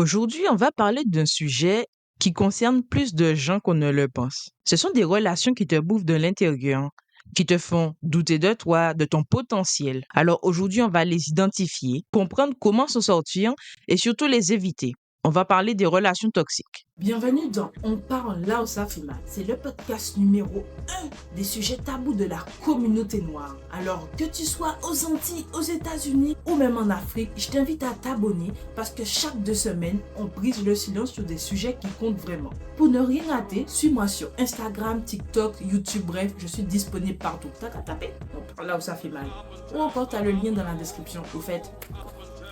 Aujourd'hui, on va parler d'un sujet qui concerne plus de gens qu'on ne le pense. Ce sont des relations qui te bouffent de l'intérieur, qui te font douter de toi, de ton potentiel. Alors aujourd'hui, on va les identifier, comprendre comment s'en sortir et surtout les éviter. On va parler des relations toxiques. Bienvenue dans On parle là où ça fait mal. C'est le podcast numéro 1 des sujets tabous de la communauté noire. Alors que tu sois aux Antilles, aux États-Unis ou même en Afrique, je t'invite à t'abonner parce que chaque 2 semaines, on brise le silence sur des sujets qui comptent vraiment. Pour ne rien rater, suis-moi sur Instagram, TikTok, YouTube, bref, je suis disponible partout. T'as qu'à taper On parle là où ça fait mal. Ou encore, t'as le lien dans la description. Au fait,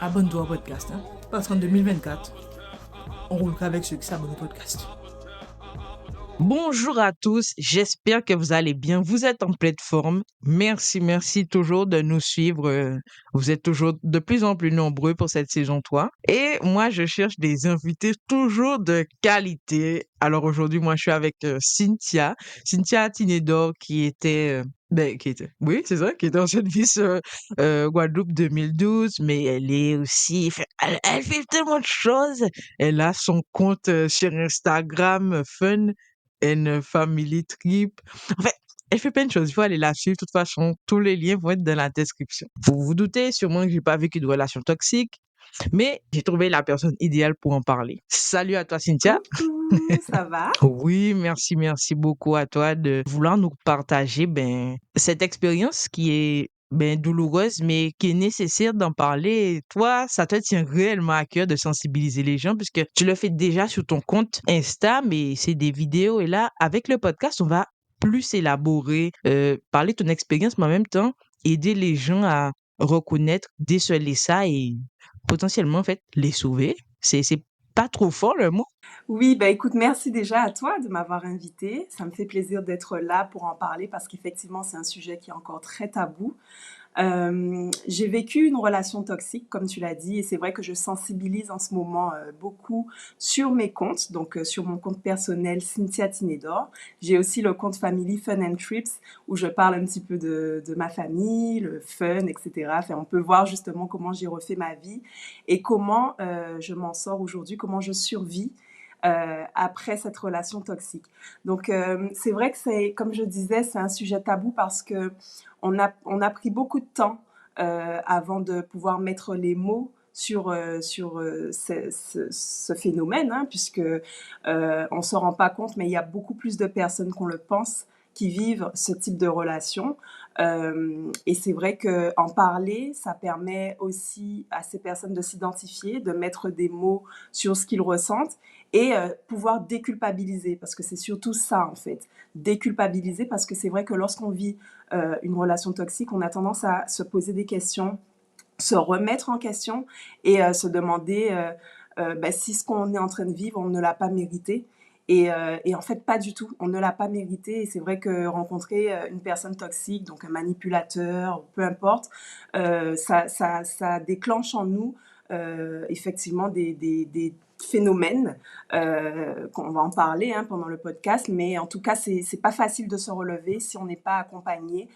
abonne-toi au podcast, parce qu'en 2024, on roulera avec ceux qui s'abonnent au podcast. Bonjour à tous, j'espère que vous allez bien. Vous êtes en pleine forme. Merci toujours de nous suivre. Vous êtes toujours de plus en plus nombreux pour cette saison 3. Et moi, je cherche des invités toujours de qualité. Alors aujourd'hui, moi, je suis avec Cynthia Tinedor oui, c'est ça, qui était ancienne Miss Guadeloupe 2012, mais elle est aussi, elle fait tellement de choses. Elle a son compte sur Instagram, Fun and Family Trip. En fait, elle fait plein de choses. Il faut aller la suivre. De toute façon, tous les liens vont être dans la description. Vous vous doutez sûrement que j'ai pas vécu de relation toxique, mais j'ai trouvé la personne idéale pour en parler. Salut à toi, Cynthia. Coucou, ça va? Oui, merci beaucoup à toi de vouloir nous partager cette expérience qui est douloureuse, mais qui est nécessaire d'en parler. Toi, ça te tient réellement à cœur de sensibiliser les gens, puisque tu le fais déjà sur ton compte Insta, mais c'est des vidéos. Et là, avec le podcast, on va plus élaborer, parler de ton expérience, mais en même temps, aider les gens à reconnaître, déceler ça et potentiellement, en fait, les sauver. C'est pas trop fort le mot. Oui, bah écoute, merci déjà à toi de m'avoir invitée. Ça me fait plaisir d'être là pour en parler parce qu'effectivement, c'est un sujet qui est encore très tabou. J'ai vécu une relation toxique, comme tu l'as dit, et c'est vrai que je sensibilise en ce moment beaucoup sur mes comptes, donc sur mon compte personnel Cynthia Tinedor. J'ai aussi le compte Family Fun and Trips où je parle un petit peu de ma famille, le fun, etc. Enfin, on peut voir justement comment j'ai refait ma vie et comment je m'en sors aujourd'hui, comment je survis après cette relation toxique. Donc, c'est vrai que c'est, comme je disais, c'est un sujet tabou parce que on a pris beaucoup de temps avant de pouvoir mettre les mots sur ce phénomène, hein, puisque on se rend pas compte, mais il y a beaucoup plus de personnes qu'on le pense qui vivent ce type de relation. Et c'est vrai qu'en parler, ça permet aussi à ces personnes de s'identifier, de mettre des mots sur ce qu'ils ressentent et pouvoir déculpabiliser, parce que c'est surtout ça en fait, déculpabiliser, parce que c'est vrai que lorsqu'on vit une relation toxique, on a tendance à se poser des questions, se remettre en question et se demander si ce qu'on est en train de vivre, on ne l'a pas mérité. Et en fait, pas du tout. On ne l'a pas mérité. Et c'est vrai que rencontrer une personne toxique, donc un manipulateur, peu importe, ça déclenche en nous effectivement des phénomènes qu'on va en parler hein, pendant le podcast, mais en tout cas, c'est pas facile de se relever si on n'est pas accompagné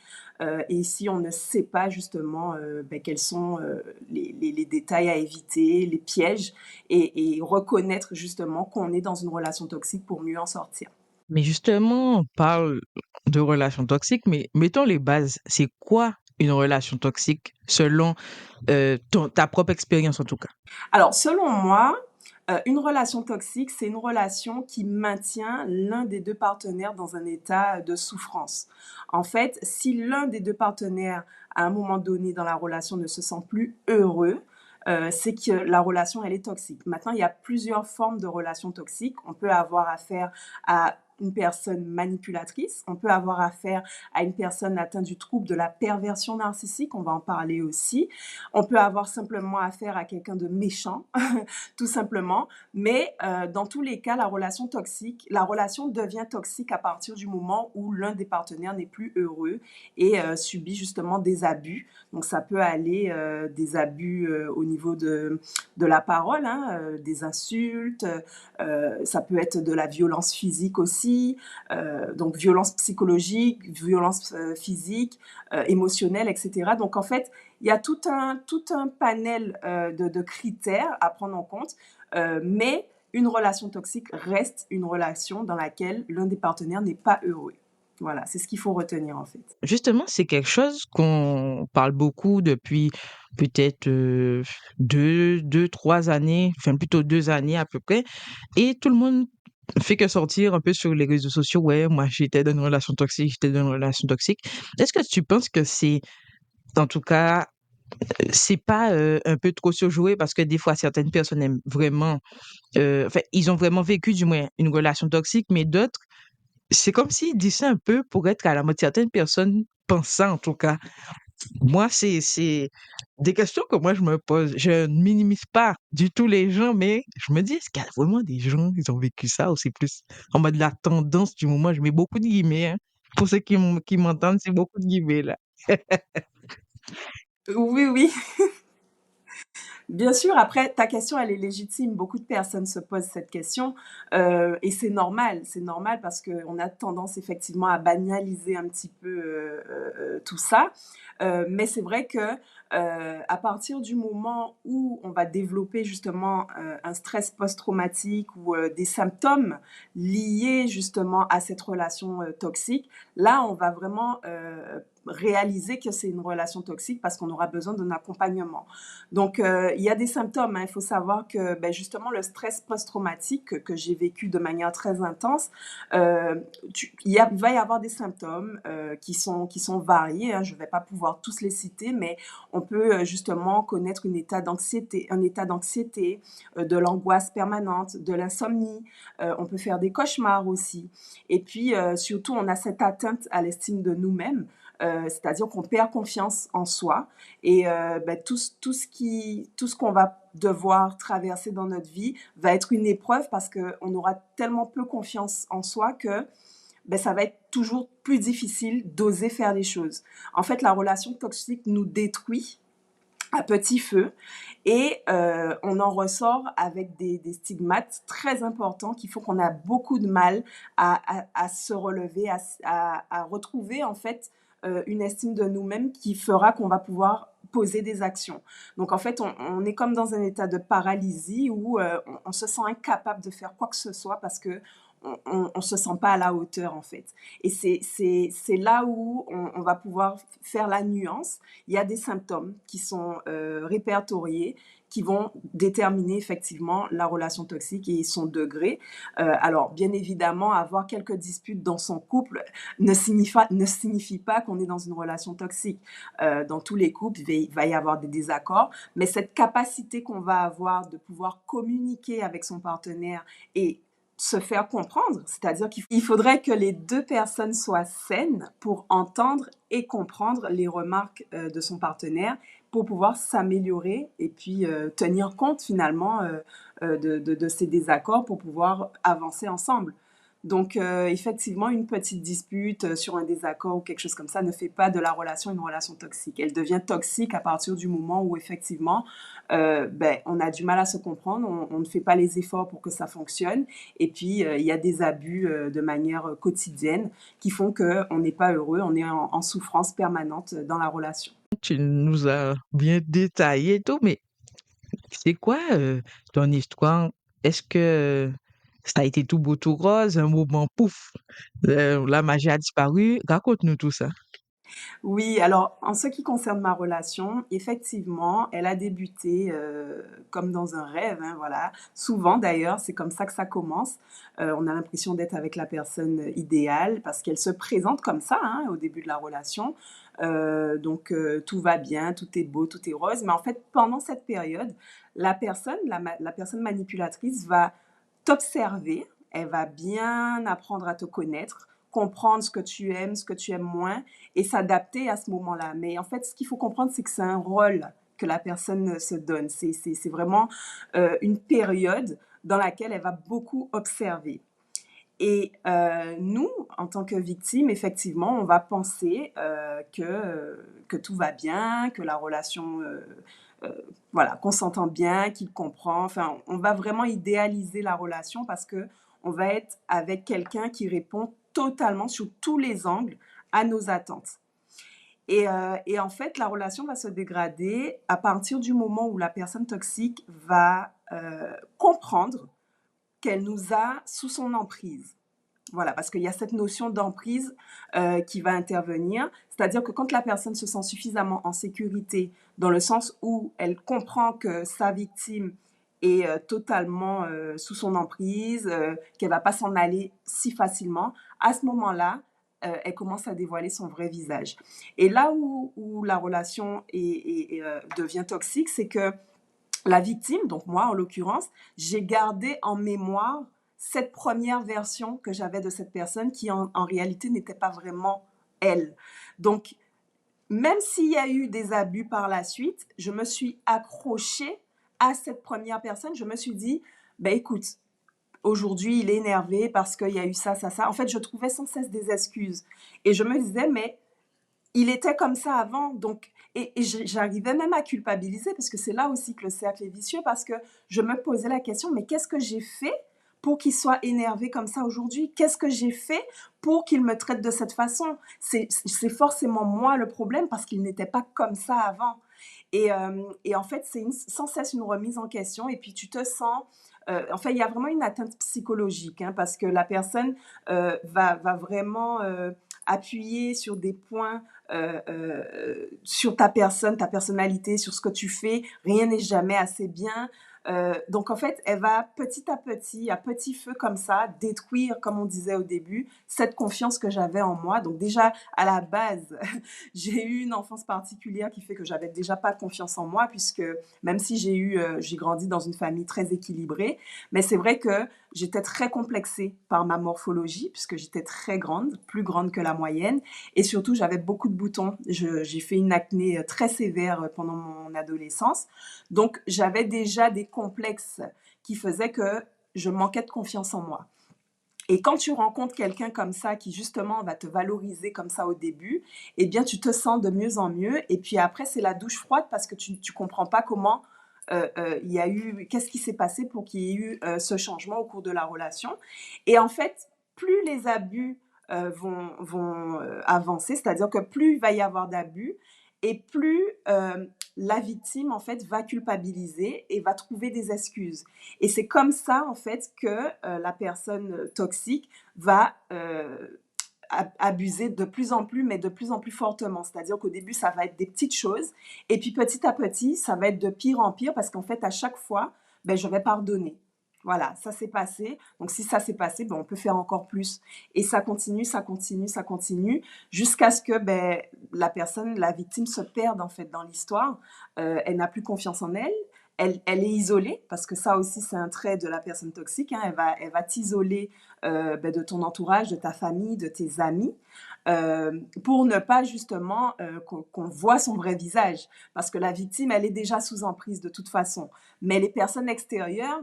et si on ne sait pas justement quels sont les détails à éviter, les pièges, et reconnaître justement qu'on est dans une relation toxique pour mieux en sortir. Mais justement, on parle de relations toxiques, mais mettons les bases. C'est quoi une relation toxique selon ta propre expérience en tout cas? Alors, selon moi, une relation toxique, c'est une relation qui maintient l'un des deux partenaires dans un état de souffrance. En fait, si l'un des deux partenaires, à un moment donné dans la relation, ne se sent plus heureux, c'est que la relation, elle est toxique. Maintenant, il y a plusieurs formes de relations toxiques. On peut avoir affaire à une personne manipulatrice, on peut avoir affaire à une personne atteinte du trouble de la perversion narcissique, on va en parler aussi. On peut avoir simplement affaire à quelqu'un de méchant, tout simplement. Mais dans tous les cas, la relation devient toxique à partir du moment où l'un des partenaires n'est plus heureux et subit justement des abus. Donc ça peut aller des abus au niveau de la parole, hein, des insultes, ça peut être de la violence physique aussi, donc violence psychologique, violence physique, émotionnelle, etc. Donc en fait, il y a tout un panel de critères à prendre en compte Mais une relation toxique reste une relation dans laquelle l'un des partenaires n'est pas heureux. Voilà, c'est ce qu'il faut retenir en fait. Justement, c'est quelque chose qu'on parle beaucoup depuis peut-être 3 années, enfin plutôt 2 années à peu près. Et tout le monde fait que sortir un peu sur les réseaux sociaux. Ouais, moi j'étais dans une relation toxique, j'étais dans une relation toxique. Est-ce que tu penses que c'est, en tout cas, c'est pas un peu trop surjoué parce que des fois certaines personnes aiment vraiment, enfin ils ont vraiment vécu du moins une relation toxique, mais d'autres c'est comme s'ils disaient ça un peu pour être à la mode. Certaines personnes pensent ça, en tout cas. Moi, c'est des questions que moi, je me pose. Je ne minimise pas du tout les gens, mais je me dis, est-ce qu'il y a vraiment des gens qui ont vécu ça ou c'est plus en mode la tendance du moment? Je mets beaucoup de guillemets, hein. Pour ceux qui m'entendent, c'est beaucoup de guillemets, là. Oui, oui. Bien sûr, après, ta question, elle est légitime. Beaucoup de personnes se posent cette question et c'est normal. C'est normal parce qu'on a tendance effectivement à banaliser un petit peu tout ça. Mais c'est vrai que à partir du moment où on va développer justement un stress post-traumatique ou des symptômes liés justement à cette relation toxique, là, on va vraiment réaliser que c'est une relation toxique parce qu'on aura besoin d'un accompagnement. Donc, il y a des symptômes, hein. Il faut savoir que ben, justement le stress post-traumatique que j'ai vécu de manière très intense, euh, il va y avoir des symptômes qui sont variés, hein. Je ne vais pas pouvoir tous les citer, mais on peut justement connaître un état d'anxiété, de l'angoisse permanente, de l'insomnie. On peut faire des cauchemars aussi. Et puis, surtout, on a cette atteinte à l'estime de nous-mêmes. C'est-à-dire qu'on perd confiance en soi et ben, tout ce qu'on va devoir traverser dans notre vie va être une épreuve parce qu'on aura tellement peu confiance en soi que ben, ça va être toujours plus difficile d'oser faire des choses. En fait, la relation toxique nous détruit à petit feu et on en ressort avec des stigmates très importants qui font qu'on a beaucoup de mal à se relever, à retrouver en fait une estime de nous-mêmes qui fera qu'on va pouvoir poser des actions. Donc en fait, on est comme dans un état de paralysie où on se sent incapable de faire quoi que ce soit parce que on se sent pas à la hauteur en fait. Et c'est là où on va pouvoir faire la nuance. Il y a des symptômes qui sont répertoriés qui vont déterminer effectivement la relation toxique et son degré. Alors, bien évidemment, avoir quelques disputes dans son couple ne signifie pas qu'on est dans une relation toxique. Dans tous les couples, il va y avoir des désaccords, mais cette capacité qu'on va avoir de pouvoir communiquer avec son partenaire et se faire comprendre, c'est-à-dire qu'il faudrait que les deux personnes soient saines pour entendre et comprendre les remarques de son partenaire pour pouvoir s'améliorer et puis tenir compte finalement de ces désaccords pour pouvoir avancer ensemble. Donc effectivement, une petite dispute sur un désaccord ou quelque chose comme ça ne fait pas de la relation une relation toxique. Elle devient toxique à partir du moment où effectivement ben, on a du mal à se comprendre, on ne fait pas les efforts pour que ça fonctionne et puis il y a des abus de manière quotidienne qui font qu'on n'est pas heureux, on est en souffrance permanente dans la relation. Tu nous as bien détaillé et tout, mais c'est quoi ton histoire? Est-ce que ça a été tout beau, tout rose, un moment pouf, la magie a disparu? Raconte-nous tout ça. Oui, alors en ce qui concerne ma relation, effectivement, elle a débuté comme dans un rêve, hein, voilà. Souvent d'ailleurs, c'est comme ça que ça commence. On a l'impression d'être avec la personne idéale parce qu'elle se présente comme ça hein, au début de la relation. Donc tout va bien, tout est beau, tout est rose. Mais en fait, pendant cette période, la personne manipulatrice va t'observer, elle va bien apprendre à te connaître, comprendre ce que tu aimes moins et s'adapter à ce moment-là. Mais en fait, ce qu'il faut comprendre, c'est que c'est un rôle que la personne se donne. C'est vraiment une période dans laquelle elle va beaucoup observer. Et nous, en tant que victime, effectivement, on va penser que tout va bien, que la relation, euh, voilà, qu'on s'entend bien, qu'il comprend. Enfin, on va vraiment idéaliser la relation parce que on va être avec quelqu'un qui répond totalement sur tous les angles à nos attentes. Et en fait, la relation va se dégrader à partir du moment où la personne toxique va comprendre qu'elle nous a sous son emprise. Voilà, parce qu'il y a cette notion d'emprise qui va intervenir. C'est-à-dire que quand la personne se sent suffisamment en sécurité, dans le sens où elle comprend que sa victime est totalement sous son emprise, qu'elle ne va pas s'en aller si facilement, à ce moment-là, elle commence à dévoiler son vrai visage. Et là où la relation devient toxique, c'est que la victime, donc moi en l'occurrence, j'ai gardé en mémoire cette première version que j'avais de cette personne qui en réalité n'était pas vraiment elle. Donc, même s'il y a eu des abus par la suite, je me suis accrochée à cette première personne. Je me suis dit, ben écoute, aujourd'hui il est énervé parce qu'il y a eu ça, ça, ça. En fait, je trouvais sans cesse des excuses. Et je me disais, mais il était comme ça avant, donc j'arrivais même à culpabiliser parce que c'est là aussi que le cercle est vicieux parce que je me posais la question, mais qu'est-ce que j'ai fait pour qu'il soit énervé comme ça aujourd'hui? Qu'est-ce que j'ai fait pour qu'il me traite de cette façon? C'est forcément moi le problème parce qu'il n'était pas comme ça avant. Et en fait, c'est sans cesse une remise en question et puis tu te sens... en fait, il y a vraiment une atteinte psychologique hein, parce que la personne va vraiment appuyer sur des points sur ta personne, ta personnalité, sur ce que tu fais. Rien n'est jamais assez bien. Donc en fait, elle va petit à petit feu comme ça, détruire, comme on disait au début, cette confiance que j'avais en moi. Donc déjà, à la base, j'ai eu une enfance particulière qui fait que j'avais déjà pas confiance en moi, puisque même si j'ai grandi dans une famille très équilibrée, mais c'est vrai que j'étais très complexée par ma morphologie, puisque j'étais très grande, plus grande que la moyenne, et surtout j'avais beaucoup de boutons. J'ai fait une acné très sévère pendant mon adolescence, donc j'avais déjà des complexes qui faisaient que je manquais de confiance en moi. Et quand tu rencontres quelqu'un comme ça qui justement va te valoriser comme ça au début, eh bien tu te sens de mieux en mieux. Et puis après c'est la douche froide parce que tu comprends pas comment il y a eu, qu'est-ce qui s'est passé pour qu'il y ait eu ce changement au cours de la relation. Et en fait, plus les abus vont avancer, c'est-à-dire que plus il va y avoir d'abus et plus la victime en fait va culpabiliser et va trouver des excuses. Et c'est comme ça en fait que la personne toxique va abuser de plus en plus, mais de plus en plus fortement. C'est-à-dire qu'au début, ça va être des petites choses, et puis petit à petit, ça va être de pire en pire, parce qu'en fait, à chaque fois, ben, je vais pardonner. Voilà, ça s'est passé. Donc, si ça s'est passé, ben, on peut faire encore plus. Et ça continue, ça continue, ça continue, jusqu'à ce que ben, la personne, la victime, se perde en fait dans l'histoire. Elle n'a plus confiance en elle. Elle est isolée, parce que ça aussi, c'est un trait de la personne toxique. Hein. Elle va t'isoler ben, de ton entourage, de ta famille, de tes amis, pour ne pas justement qu'on voit son vrai visage. Parce que la victime, elle est déjà sous emprise de toute façon. Mais les personnes extérieures,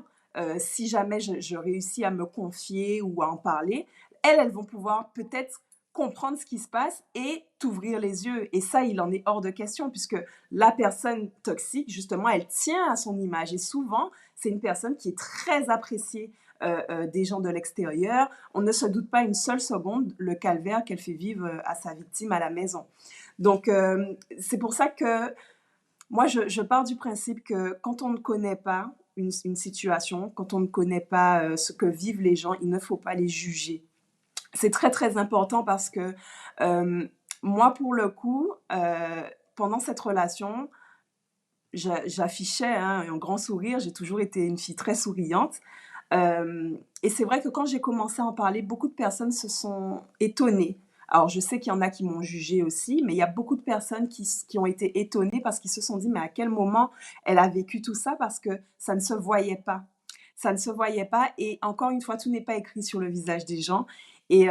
si jamais je réussis à me confier ou à en parler, elles vont pouvoir peut-être comprendre ce qui se passe et t'ouvrir les yeux. Et ça, il en est hors de question, puisque la personne toxique, justement, elle tient à son image. Et souvent, c'est une personne qui est très appréciée des gens de l'extérieur. On ne se doute pas une seule seconde le calvaire qu'elle fait vivre à sa victime à la maison. Donc, c'est pour ça que moi, je pars du principe que quand on ne connaît pas une situation, quand on ne connaît pas ce que vivent les gens, il ne faut pas les juger. C'est très, très important parce que moi, pour le coup, pendant cette relation, j'affichais hein, un grand sourire. J'ai toujours été une fille très souriante. Et c'est vrai que quand j'ai commencé à en parler, beaucoup de personnes se sont étonnées. Alors, je sais qu'il y en a qui m'ont jugée aussi, mais il y a beaucoup de personnes qui ont été étonnées parce qu'ils se sont dit, mais à quel moment elle a vécu tout ça? Parce que ça ne se voyait pas. Ça ne se voyait pas. Et encore une fois, tout n'est pas écrit sur le visage des gens. Et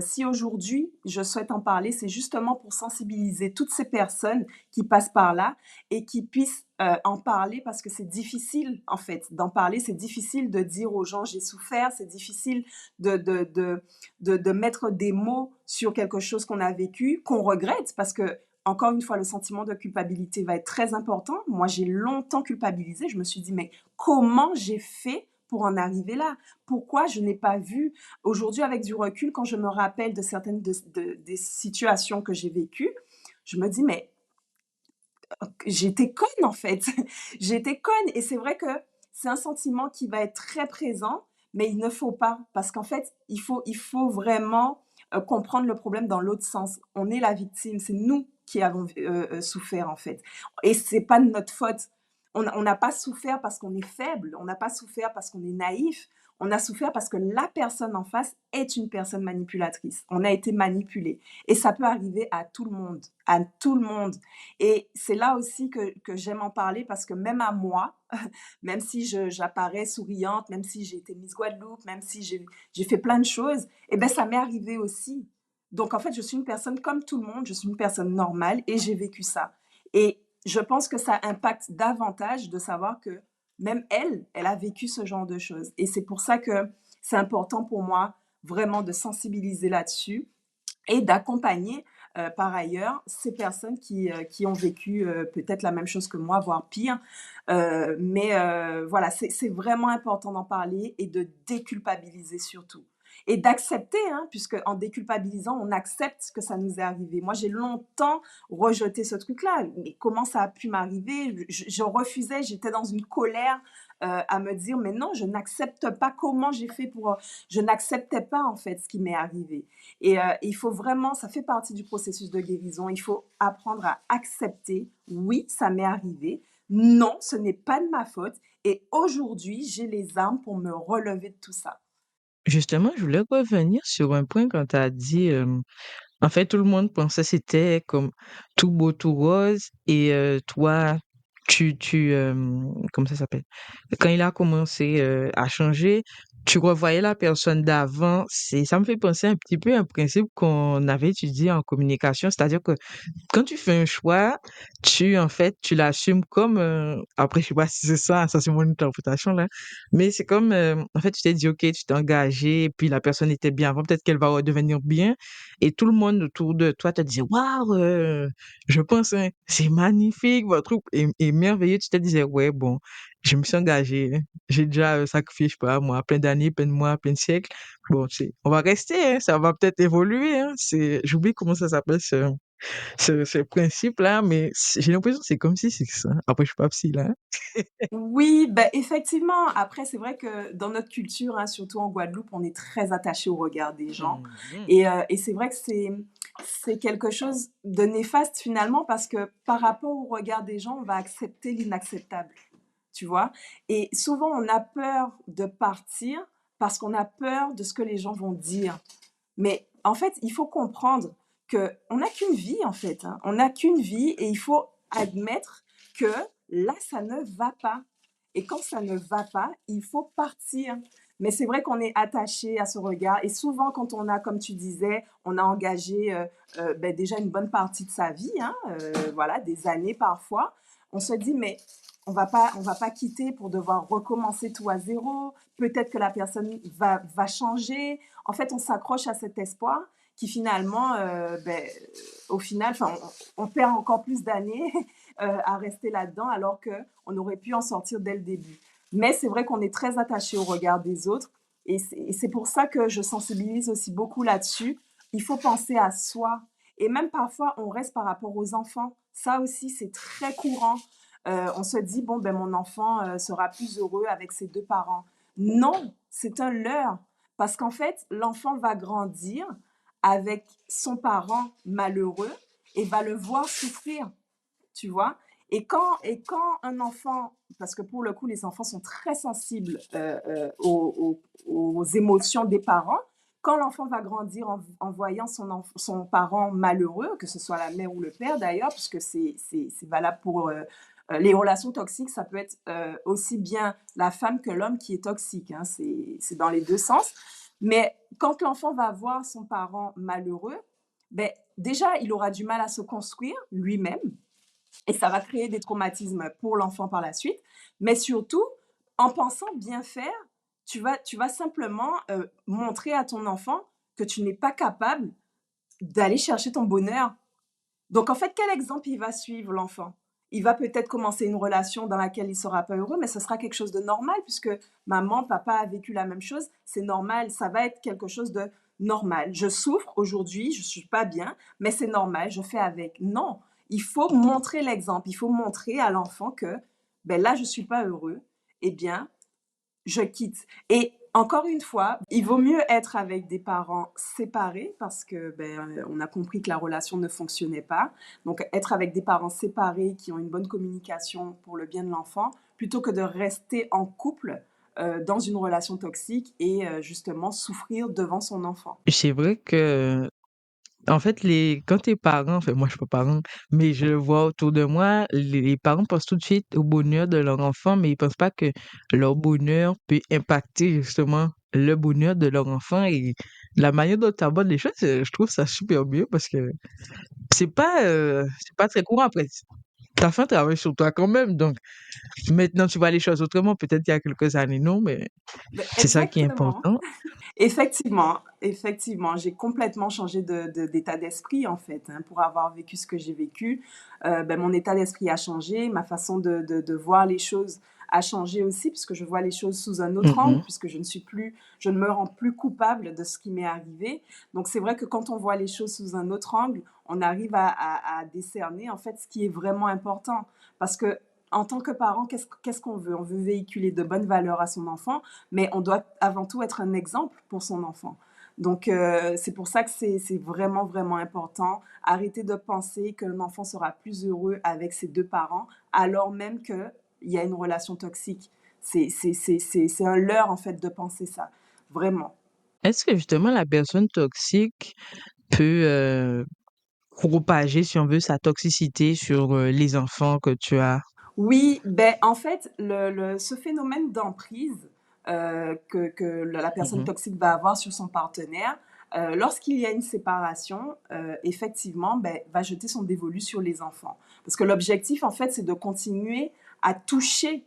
si aujourd'hui, je souhaite en parler, c'est justement pour sensibiliser toutes ces personnes qui passent par là et qui puissent en parler parce que c'est difficile, en fait, d'en parler. C'est difficile de dire aux gens, j'ai souffert. C'est difficile de mettre des mots sur quelque chose qu'on a vécu, qu'on regrette parce que, encore une fois, le sentiment de culpabilité va être très important. Moi, j'ai longtemps culpabilisé. Je me suis dit, mais comment j'ai fait pour en arriver là? Pourquoi je n'ai pas vu? Aujourd'hui, avec du recul, quand je me rappelle de certaines des situations que j'ai vécues, je me dis, mais j'étais conne en fait. J'étais conne. Et c'est vrai que c'est un sentiment qui va être très présent, mais il ne faut pas, parce qu'en fait, il faut vraiment comprendre le problème dans l'autre sens. On est la victime, c'est nous qui avons souffert en fait. Et c'est pas de notre faute. On n'a pas souffert parce qu'on est faible, on n'a pas souffert parce qu'on est naïf, on a souffert parce que la personne en face est une personne manipulatrice. On a été manipulé. Et ça peut arriver à tout le monde, à tout le monde. Et c'est là aussi que j'aime en parler parce que même à moi, même si j'apparais souriante, même si j'ai été Miss Guadeloupe, même si j'ai fait plein de choses, eh ben ça m'est arrivé aussi. Donc en fait, je suis une personne comme tout le monde, je suis une personne normale et j'ai vécu ça. Et je pense que ça impacte davantage de savoir que même elle, elle a vécu ce genre de choses. Et c'est pour ça que c'est important pour moi vraiment de sensibiliser là-dessus et d'accompagner par ailleurs ces personnes qui ont vécu peut-être la même chose que moi, voire pire. Mais voilà, c'est vraiment important d'en parler et de déculpabiliser surtout. Et d'accepter, hein, puisque en déculpabilisant, on accepte que ça nous est arrivé. Moi, j'ai longtemps rejeté ce truc-là. Mais comment ça a pu m'arriver? Je refusais, j'étais dans une colère à me dire, mais non, je n'accepte pas comment j'ai fait pour... Je n'acceptais pas en fait ce qui m'est arrivé. Et il faut vraiment, ça fait partie du processus de guérison, il faut apprendre à accepter, oui, ça m'est arrivé, non, ce n'est pas de ma faute, et aujourd'hui, j'ai les armes pour me relever de tout ça. Justement, je voulais revenir sur un point quand tu as dit, en fait, tout le monde pensait c'était comme tout beau, tout rose et toi, comment ça s'appelle? Quand il a commencé à changer, tu revoyais la personne d'avant. Ça me fait penser un petit peu à un principe qu'on avait étudié en communication, c'est-à-dire que quand tu fais un choix, en fait, tu l'assumes comme, après, je sais pas si c'est ça c'est mon interprétation là, mais c'est comme, en fait, tu t'es dit, ok, tu t'es engagé, et puis la personne était bien avant, peut-être qu'elle va redevenir bien, et tout le monde autour de toi te disait, waouh, je pense, hein, c'est magnifique, votre truc est merveilleux. Tu te disais, ouais, bon, je me suis engagé, hein. J'ai déjà sacrifié, je sais pas, moi, plein d'années, plein de mois, plein de siècles. Bon, tu sais, on va rester, hein, ça va peut-être évoluer, hein. J'oublie comment ça s'appelle ce principe-là, mais j'ai l'impression que c'est comme si c'est ça. Après, je suis pas psy, là. Hein. Oui, ben effectivement. Après, c'est vrai que dans notre culture, hein, surtout en Guadeloupe, on est très attaché au regard des gens. Mhm. Et c'est vrai que c'est quelque chose de néfaste finalement parce que par rapport au regard des gens, on va accepter l'inacceptable, tu vois. Et souvent, on a peur de partir parce qu'on a peur de ce que les gens vont dire. Mais en fait, il faut comprendre que on n'a qu'une vie, en fait. Hein. On n'a qu'une vie et il faut admettre que là, ça ne va pas. Et quand ça ne va pas, il faut partir. Mais c'est vrai qu'on est attaché à ce regard. Et souvent, quand on a, comme tu disais, on a engagé ben, déjà une bonne partie de sa vie, hein, voilà, des années parfois, on se dit, mais on va pas quitter pour devoir recommencer tout à zéro. Peut-être que la personne va changer. En fait, on s'accroche à cet espoir qui finalement, ben, au final, on perd encore plus d'années à rester là-dedans alors qu'on aurait pu en sortir dès le début. Mais c'est vrai qu'on est très attaché au regard des autres et c'est pour ça que je sensibilise aussi beaucoup là-dessus. Il faut penser à soi et même parfois on reste par rapport aux enfants. Ça aussi, c'est très courant. On se dit, bon, ben, mon enfant sera plus heureux avec ses deux parents. Non, c'est un leurre. Parce qu'en fait, l'enfant va grandir avec son parent malheureux et va le voir souffrir, tu vois. Et quand un enfant, parce que pour le coup, les enfants sont très sensibles aux émotions des parents, quand l'enfant va grandir en voyant son parent malheureux, que ce soit la mère ou le père d'ailleurs, puisque c'est valable pour les relations toxiques, ça peut être aussi bien la femme que l'homme qui est toxique, hein, c'est dans les deux sens. Mais quand l'enfant va voir son parent malheureux, ben, déjà, il aura du mal à se construire lui-même, et ça va créer des traumatismes pour l'enfant par la suite. Mais surtout, en pensant bien faire, tu vas simplement montrer à ton enfant que tu n'es pas capable d'aller chercher ton bonheur. Donc, en fait, quel exemple il va suivre, l'enfant? Il va peut-être commencer une relation dans laquelle il ne sera pas heureux, mais ce sera quelque chose de normal puisque maman, papa a vécu la même chose. C'est normal, ça va être quelque chose de normal. Je souffre aujourd'hui, je ne suis pas bien, mais c'est normal, je fais avec. Non, il faut montrer l'exemple. Il faut montrer à l'enfant que ben là, je ne suis pas heureux. Eh bien, je quitte. Et encore une fois, il vaut mieux être avec des parents séparés parce que on a compris que la relation ne fonctionnait pas. Donc être avec des parents séparés qui ont une bonne communication pour le bien de l'enfant, plutôt que de rester en couple dans une relation toxique et justement souffrir devant son enfant. C'est vrai que, en fait, quand t'es parent, enfin, moi, je suis pas parent, mais je le vois autour de moi, les parents pensent tout de suite au bonheur de leur enfant, mais ils pensent pas que leur bonheur peut impacter justement le bonheur de leur enfant et la manière dont tu abordes les choses, je trouve ça super bien parce que c'est pas très courant après. Ta fin travaille sur toi quand même, donc maintenant tu vois les choses autrement. Peut-être il y a quelques années, non, mais c'est ça qui est Exactement. important. Effectivement, effectivement, j'ai complètement changé d'état d'esprit en fait, hein, pour avoir vécu ce que j'ai vécu. Mon état d'esprit a changé, ma façon de voir les choses a changé aussi, puisque je vois les choses sous un autre angle, Mhm. puisque je ne me rends plus coupable de ce qui m'est arrivé. Donc c'est vrai que quand on voit les choses sous un autre angle, on arrive à décerner en fait ce qui est vraiment important. Parce que en tant que parent, qu'est-ce qu'on veut? On veut véhiculer de bonnes valeurs à son enfant, mais on doit avant tout être un exemple pour son enfant. Donc, c'est pour ça que c'est vraiment, vraiment important. Arrêter de penser que l'enfant sera plus heureux avec ses deux parents, alors même qu'il y a une relation toxique. C'est un leurre, en fait, de penser ça. Vraiment. Est-ce que justement la personne toxique peut propager, si on veut, sa toxicité sur les enfants que tu as? Oui, ben, en fait, ce phénomène d'emprise que la personne Mhm. toxique va avoir sur son partenaire, lorsqu'il y a une séparation, effectivement, ben, va jeter son dévolu sur les enfants. Parce que l'objectif, en fait, c'est de continuer à toucher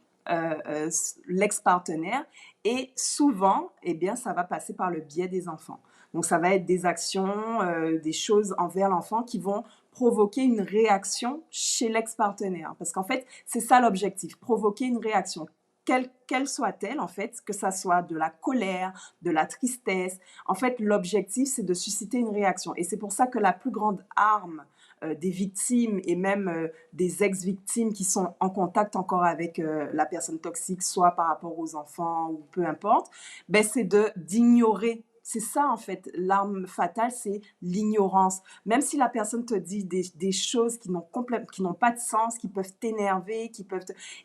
l'ex-partenaire et souvent, eh bien, ça va passer par le biais des enfants. Donc, ça va être des actions, des choses envers l'enfant qui vont provoquer une réaction chez l'ex-partenaire. Parce qu'en fait, c'est ça l'objectif, provoquer une réaction. Quelle soit-elle, en fait, que ça soit de la colère, de la tristesse. En fait, l'objectif, c'est de susciter une réaction. Et c'est pour ça que la plus grande arme des victimes et même des ex-victimes qui sont en contact encore avec la personne toxique, soit par rapport aux enfants ou peu importe, ben c'est d'ignorer. C'est ça, en fait, l'arme fatale, c'est l'ignorance. Même si la personne te dit des choses qui n'ont pas de sens, qui peuvent t'énerver,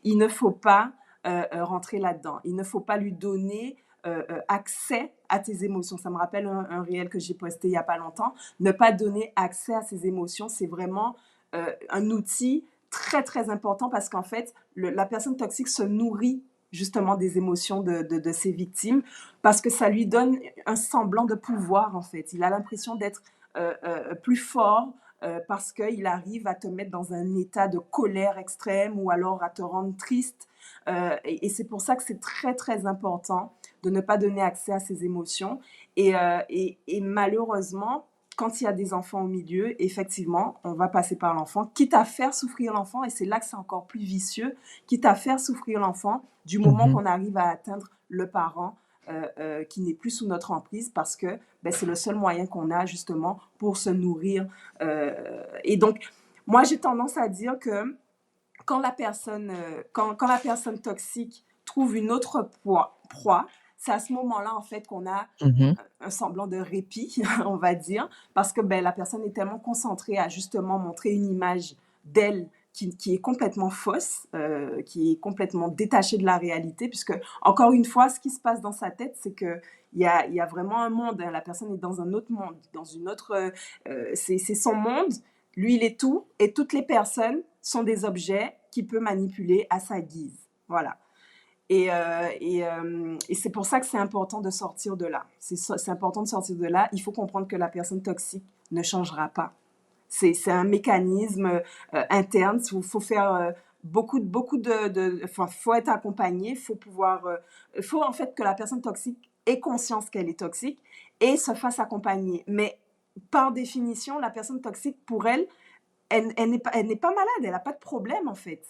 il ne faut pas rentrer là-dedans. Il ne faut pas lui donner accès à tes émotions. Ça me rappelle un réel que j'ai posté il n'y a pas longtemps. Ne pas donner accès à ses émotions, c'est vraiment un outil très, très important parce qu'en fait, la personne toxique se nourrit justement des émotions de ses victimes parce que ça lui donne un semblant de pouvoir en fait. Il a l'impression d'être plus fort parce qu'il arrive à te mettre dans un état de colère extrême ou alors à te rendre triste. Et c'est pour ça que c'est très, très important de ne pas donner accès à ses émotions. Et malheureusement, quand il y a des enfants au milieu, effectivement, on va passer par l'enfant, quitte à faire souffrir l'enfant, et c'est là que c'est encore plus vicieux, quitte à faire souffrir l'enfant du moment Mhm. qu'on arrive à atteindre le parent qui n'est plus sous notre emprise parce que c'est le seul moyen qu'on a justement pour se nourrir. Et donc, moi, j'ai tendance à dire que quand la personne toxique trouve une autre proie, c'est à ce moment-là, en fait, qu'on a Mhm. un semblant de répit, on va dire, parce que la personne est tellement concentrée à justement montrer une image d'elle qui est complètement fausse, qui est complètement détachée de la réalité, puisque, encore une fois, ce qui se passe dans sa tête, c'est que il y a vraiment un monde, hein, la personne est dans un autre monde, dans une autre... c'est son monde, lui, il est tout, et toutes les personnes sont des objets qu'il peut manipuler à sa guise. Voilà. Et c'est pour ça que c'est important de sortir de là. C'est important de sortir de là. Il faut comprendre que la personne toxique ne changera pas. C'est un mécanisme interne. Il faut faire enfin, faut être accompagné. Faut en fait que la personne toxique ait conscience qu'elle est toxique et se fasse accompagner. Mais par définition, la personne toxique, pour elle, elle n'est pas malade, elle n'a pas de problème en fait.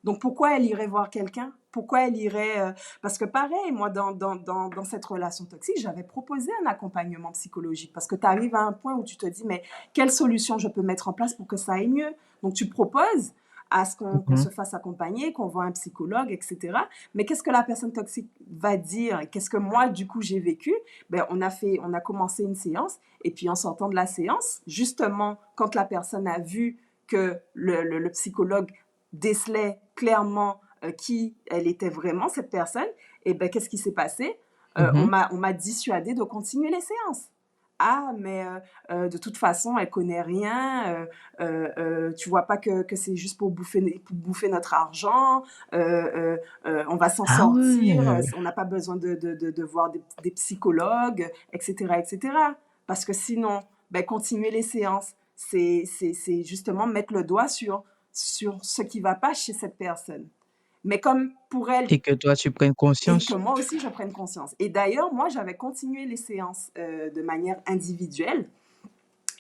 Donc pourquoi elle irait voir quelqu'un? Pourquoi elle irait... Parce que pareil, moi, dans cette relation toxique, j'avais proposé un accompagnement psychologique parce que tu arrives à un point où tu te dis, mais quelle solution je peux mettre en place pour que ça aille mieux? Donc tu proposes à ce qu'on Mmh. se fasse accompagner, qu'on voit un psychologue, etc. Mais qu'est-ce que la personne toxique va dire? Qu'est-ce que moi, du coup, j'ai vécu? Ben, on a commencé une séance et puis en sortant de la séance, justement, quand la personne a vu que le psychologue décelait clairement qui elle était vraiment, cette personne, et ben, qu'est-ce qui s'est passé? Mmh. On m'a dissuadé de continuer les séances. Ah, mais de toute façon, elle connaît rien. Tu vois pas que c'est juste pour bouffer notre argent. On va s'en Ah sortir. ouais! On n'a pas besoin de voir des psychologues, etc., etc. Parce que sinon, ben, continuer les séances, c'est justement mettre le doigt sur ce qui va pas chez cette personne. Mais comme pour elle, Et que toi, tu prennes et que conscience. moi aussi, je prenne conscience. Et d'ailleurs, moi, j'avais continué les séances de manière individuelle.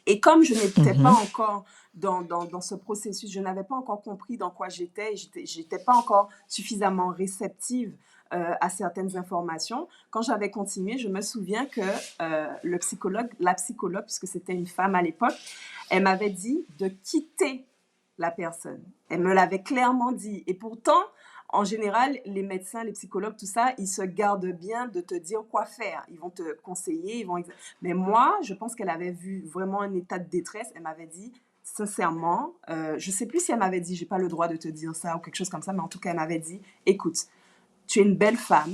Et comme je n'étais pas Mmh. encore dans ce processus, je n'avais pas encore compris dans quoi j'étais, j'étais pas encore suffisamment réceptive à certaines informations. Quand j'avais continué, je me souviens que la psychologue, puisque c'était une femme à l'époque, elle m'avait dit de quitter la personne. Elle me l'avait clairement dit. Et pourtant, en général, les médecins, les psychologues, tout ça, ils se gardent bien de te dire quoi faire. Ils vont te conseiller, mais moi, je pense qu'elle avait vu vraiment un état de détresse. Elle m'avait dit, sincèrement, je sais plus si elle m'avait dit, j'ai pas le droit de te dire ça ou quelque chose comme ça, mais en tout cas, elle m'avait dit, écoute, tu es une belle femme,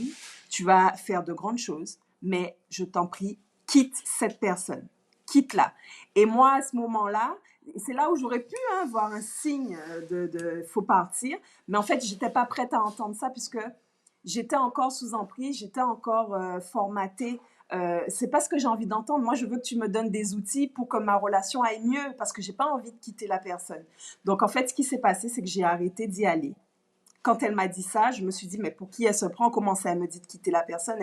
tu vas faire de grandes choses, mais je t'en prie, quitte cette personne, quitte-la. Et moi, à ce moment-là, c'est là où j'aurais pu voir un signe de faut partir, mais en fait, j'étais pas prête à entendre ça puisque j'étais encore sous emprise, j'étais encore formatée. C'est pas ce que j'ai envie d'entendre. Moi, je veux que tu me donnes des outils pour que ma relation aille mieux parce que j'ai pas envie de quitter la personne. Donc, en fait, ce qui s'est passé, c'est que j'ai arrêté d'y aller. Quand elle m'a dit ça, je me suis dit, mais pour qui elle se prend? Comment ça, elle me dit de quitter la personne?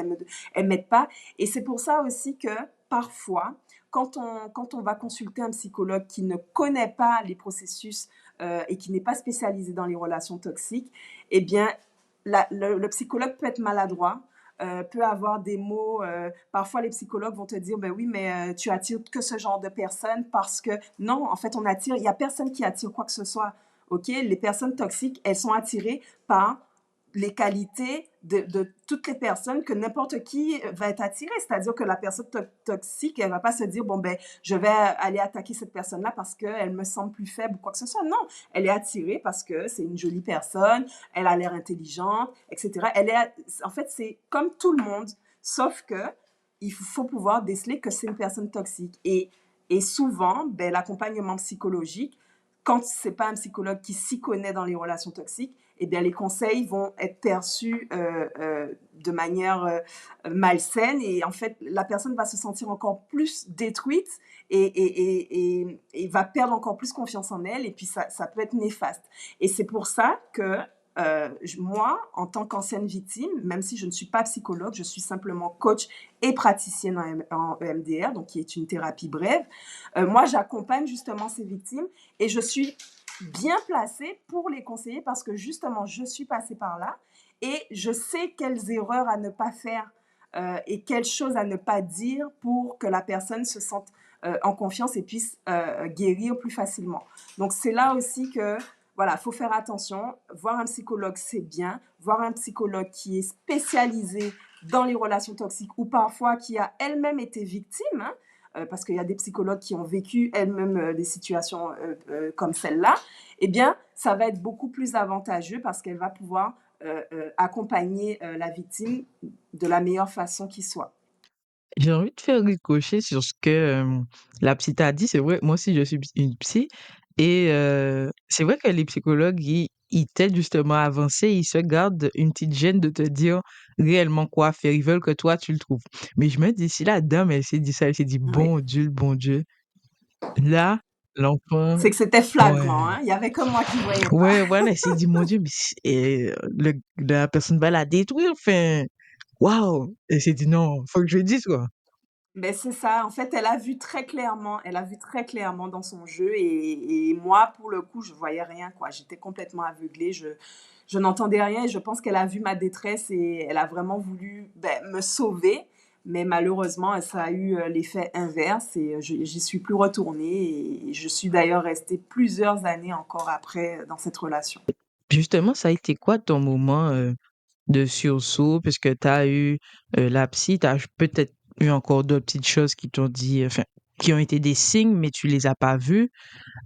Elle m'aide pas. Et c'est pour ça aussi que parfois, quand on va consulter un psychologue qui ne connaît pas les processus et qui n'est pas spécialisé dans les relations toxiques, eh bien, le psychologue peut être maladroit, peut avoir des mots. Parfois, les psychologues vont te dire, ben oui, mais tu attires que ce genre de personnes parce que non, en fait, il n'y a personne qui attire quoi que ce soit. OK? Les personnes toxiques, elles sont attirées par les qualités de toutes les personnes que n'importe qui va être attiré. C'est-à-dire que la personne toxique, elle va pas se dire, bon, ben, je vais aller attaquer cette personne-là parce qu'elle me semble plus faible ou quoi que ce soit. Non, elle est attirée parce que c'est une jolie personne, elle a l'air intelligente, etc. En fait, c'est comme tout le monde, sauf que il faut pouvoir déceler que c'est une personne toxique. Et souvent, ben, l'accompagnement psychologique, quand c'est pas un psychologue qui s'y connaît dans les relations toxiques, eh bien, les conseils vont être perçus de manière malsaine et en fait, la personne va se sentir encore plus détruite et va perdre encore plus confiance en elle et puis ça peut être néfaste. Et c'est pour ça que moi, en tant qu'ancienne victime, même si je ne suis pas psychologue, je suis simplement coach et praticienne en EMDR, donc qui est une thérapie brève. Moi, j'accompagne justement ces victimes et je suis bien placée pour les conseiller parce que justement, je suis passée par là et je sais quelles erreurs à ne pas faire et quelles choses à ne pas dire pour que la personne se sente en confiance et puisse guérir plus facilement. Donc, c'est là aussi que voilà, il faut faire attention. Voir un psychologue, c'est bien. Voir un psychologue qui est spécialisé dans les relations toxiques ou parfois qui a elle-même été victime, parce qu'il y a des psychologues qui ont vécu elles-mêmes des situations comme celle-là, eh bien, ça va être beaucoup plus avantageux parce qu'elle va pouvoir accompagner la victime de la meilleure façon qui soit. J'ai envie de faire ricocher sur ce que, la psy t'a dit. C'est vrai, moi aussi je suis une psy et c'est vrai que les psychologues, ils t'aident justement à avancer. Ils se gardent une petite gêne de te dire réellement quoi faire. Ils veulent que toi tu le trouves. Mais je me dis, si la dame, elle s'est dit ça, elle s'est dit: Oui. bon Dieu», là, l'enfant C'est que c'était flagrant, ouais. hein? Il y avait que moi qui voyais pas. Ouais, voilà, elle s'est dit: «Mon Dieu, mais c et la personne va la détruire, enfin, waouh!» Elle s'est dit: «Non, faut que je lui dise, quoi». Ben c'est ça. En fait, elle a vu très clairement dans son jeu et moi, pour le coup, je voyais rien, quoi. J'étais complètement aveuglée, je n'entendais rien et je pense qu'elle a vu ma détresse et elle a vraiment voulu, ben, me sauver. Mais malheureusement, ça a eu l'effet inverse et j'y suis plus retournée et je suis d'ailleurs restée plusieurs années encore après dans cette relation. Justement, ça a été quoi ton moment, de sursaut? Puisque tu as eu, la psy, tu as peut-être eu encore d'autres petites choses qui t'ont dit, enfin, qui ont été des signes, mais tu les as pas vus.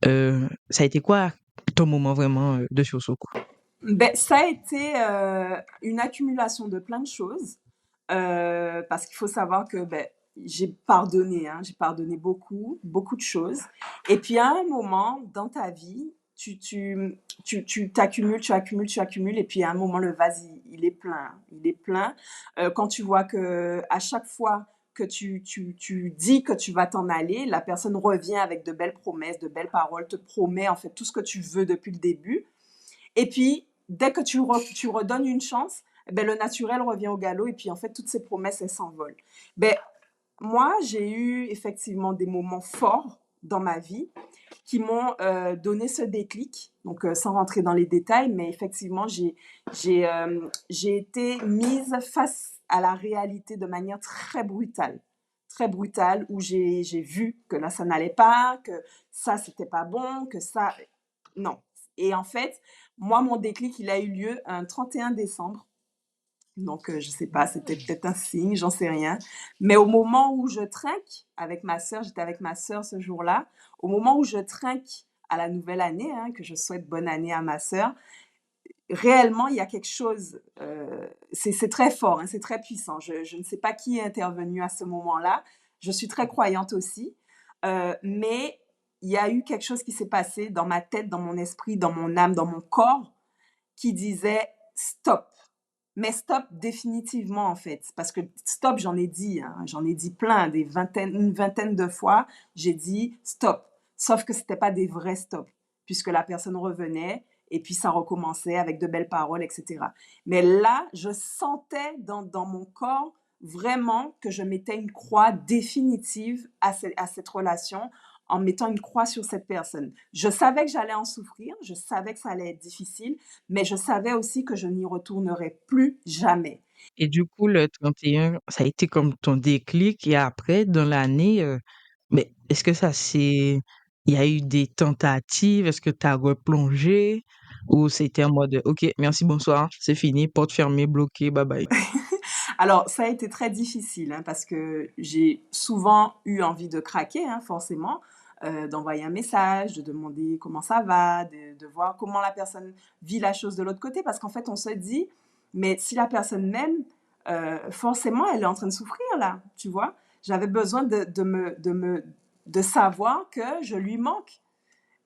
Ça a été quoi ton moment vraiment, de sursaut, quoi? Ben, ça a été une accumulation de plein de choses parce qu'il faut savoir que ben, j'ai pardonné, hein, j'ai pardonné beaucoup, beaucoup de choses. Et puis à un moment dans ta vie, tu t'accumules, tu accumules, tu accumules, et puis à un moment le vase il est plein, il est plein. Quand tu vois que à chaque fois que tu dis que tu vas t'en aller, la personne revient avec de belles promesses, de belles paroles, te promet en fait tout ce que tu veux depuis le début. Et puis, dès que tu redonnes une chance, ben, le naturel revient au galop et puis en fait, toutes ces promesses, elles s'envolent. Ben, moi, j'ai eu effectivement des moments forts dans ma vie qui m'ont donné ce déclic. Donc, sans rentrer dans les détails, mais effectivement, j'ai été mise face à la réalité de manière très brutale, où j'ai vu que là, ça n'allait pas, que ça, c'était pas bon, que ça... Non. Et en fait, moi, mon déclic, il a eu lieu un 31 décembre. Donc, je sais pas, c'était peut-être un signe, j'en sais rien. Mais au moment où je trinque avec ma sœur, j'étais avec ma sœur ce jour-là, au moment où je trinque à la nouvelle année, hein, que je souhaite bonne année à ma sœur, réellement, il y a quelque chose, c'est très fort, hein, c'est très puissant. Je ne sais pas qui est intervenu à ce moment-là. Je suis très croyante aussi, mais il y a eu quelque chose qui s'est passé dans ma tête, dans mon esprit, dans mon âme, dans mon corps, qui disait stop. Mais stop définitivement en fait, parce que stop, j'en ai dit, hein, j'en ai dit plein, une vingtaine de fois, j'ai dit stop. Sauf que c'était pas des vrais stops, puisque la personne revenait et puis ça recommençait avec de belles paroles, etc. Mais là, je sentais dans mon corps vraiment que je mettais une croix définitive à cette relation en mettant une croix sur cette personne. Je savais que j'allais en souffrir, je savais que ça allait être difficile, mais je savais aussi que je n'y retournerais plus jamais. Et du coup, le 31, ça a été comme ton déclic et après, dans l'année, mais est-ce que ça s'est il y a eu des tentatives? Est-ce que tu as replongé? Ou c'était en mode: «OK, merci, bonsoir, c'est fini, porte fermée, bloquée, bye bye»? Alors, ça a été très difficile, hein, parce que j'ai souvent eu envie de craquer, hein, forcément, d'envoyer un message, de demander comment ça va, de voir comment la personne vit la chose de l'autre côté, parce qu'en fait, on se dit, mais si la personne m'aime, forcément, elle est en train de souffrir là, tu vois. J'avais besoin de savoir que je lui manque.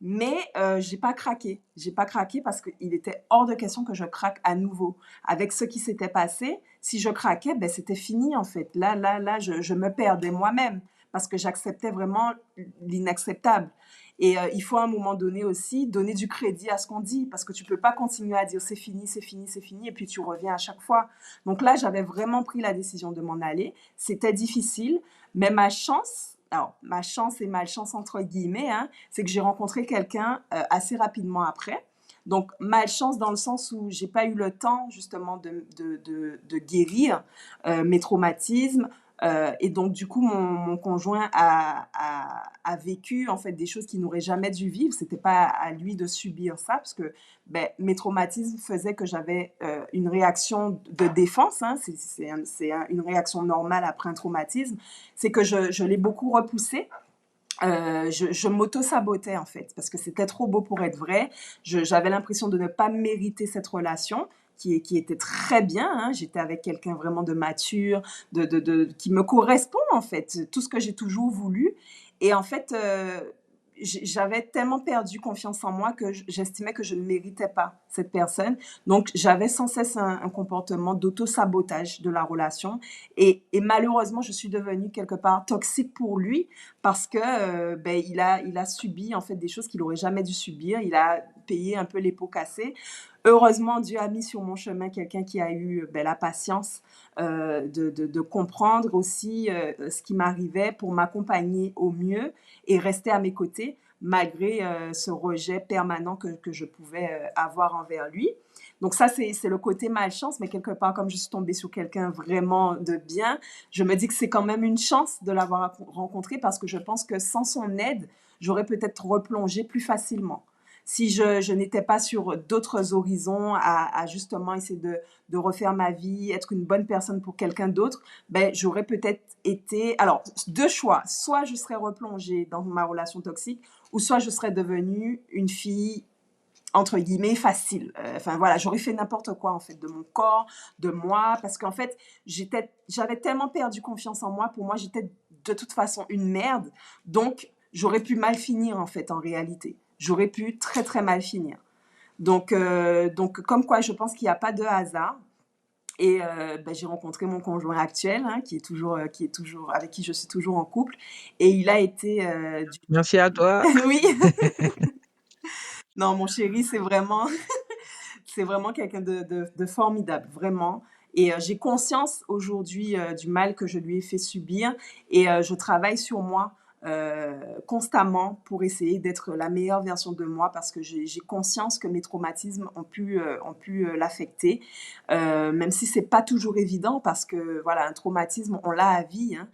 Mais j'ai pas craqué. J'ai pas craqué parce qu'il était hors de question que je craque à nouveau. Avec ce qui s'était passé, si je craquais, ben, c'était fini en fait. Là, je me perdais moi-même parce que j'acceptais vraiment l'inacceptable. Et il faut à un moment donné aussi donner du crédit à ce qu'on dit parce que tu peux pas continuer à dire c'est fini, c'est fini, c'est fini et puis tu reviens à chaque fois. Donc là, j'avais vraiment pris la décision de m'en aller. C'était difficile, mais ma chance et malchance entre guillemets, hein, c'est que j'ai rencontré quelqu'un assez rapidement après. Donc, malchance dans le sens où j'ai pas eu le temps justement de guérir mes traumatismes. Et donc, du coup, mon conjoint a vécu en fait des choses qu'il n'aurait jamais dû vivre. C'était pas à lui de subir ça, parce que ben, mes traumatismes faisaient que j'avais une réaction de défense. Hein, une réaction normale après un traumatisme. C'est que je l'ai beaucoup repoussé. Je m'auto-sabotais en fait, parce que c'était trop beau pour être vrai. J'avais l'impression de ne pas mériter cette relation qui était très bien. Hein. J'étais avec quelqu'un vraiment de mature, qui me correspond en fait, tout ce que j'ai toujours voulu. Et en fait, j'avais tellement perdu confiance en moi que j'estimais que je ne méritais pas cette personne. Donc, j'avais sans cesse un comportement d'auto-sabotage de la relation. Et malheureusement, je suis devenue quelque part toxique pour lui parce que ben, il a subi en fait des choses qu'il n'aurait jamais dû subir. Il a payé un peu les pots cassés. Heureusement, Dieu a mis sur mon chemin quelqu'un qui a eu ben, la patience de comprendre aussi ce qui m'arrivait pour m'accompagner au mieux et rester à mes côtés. malgré ce rejet permanent que je pouvais avoir envers lui. Donc ça, c'est le côté malchance, mais quelque part, comme je suis tombée sur quelqu'un vraiment de bien, je me dis que c'est quand même une chance de l'avoir rencontré parce que je pense que sans son aide, j'aurais peut-être replongé plus facilement. Si je n'étais pas sur d'autres horizons à justement essayer de refaire ma vie, être une bonne personne pour quelqu'un d'autre, ben, j'aurais peut-être été... Alors, deux choix. Soit je serais replongée dans ma relation toxique, ou soit je serais devenue une fille entre guillemets facile. Enfin voilà, j'aurais fait n'importe quoi en fait de mon corps, de moi, parce qu'en fait j'avais tellement perdu confiance en moi. Pour moi, j'étais de toute façon une merde. Donc j'aurais pu mal finir en fait en réalité. J'aurais pu très très mal finir. Donc comme quoi, je pense qu'il n'y a pas de hasard. Et ben, j'ai rencontré mon conjoint actuel, hein, qui est toujours, avec qui je suis toujours en couple. Et il a été Merci à toi. oui, non, mon chéri, c'est vraiment quelqu'un de formidable, vraiment. Et j'ai conscience aujourd'hui du mal que je lui ai fait subir et je travaille sur moi constamment pour essayer d'être la meilleure version de moi parce que j'ai conscience que mes traumatismes ont pu l'affecter, même si c'est pas toujours évident parce que voilà, un traumatisme, on l'a à vie, hein.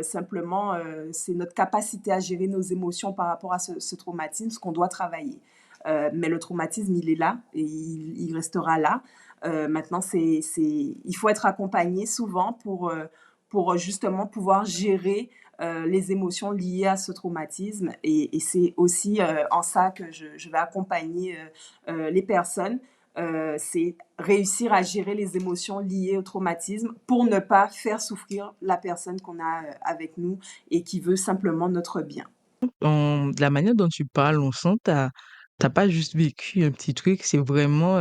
Simplement, c'est notre capacité à gérer nos émotions par rapport à ce traumatisme qu'on doit travailler. Mais le traumatisme, il est là et il restera là. Maintenant, il faut être accompagné souvent pour justement pouvoir gérer les émotions liées à ce traumatisme. Et c'est aussi en ça que je vais accompagner les personnes. C'est réussir à gérer les émotions liées au traumatisme pour ne pas faire souffrir la personne qu'on a avec nous et qui veut simplement notre bien. De la manière dont tu parles, on sent t'as pas juste vécu un petit truc, c'est vraiment,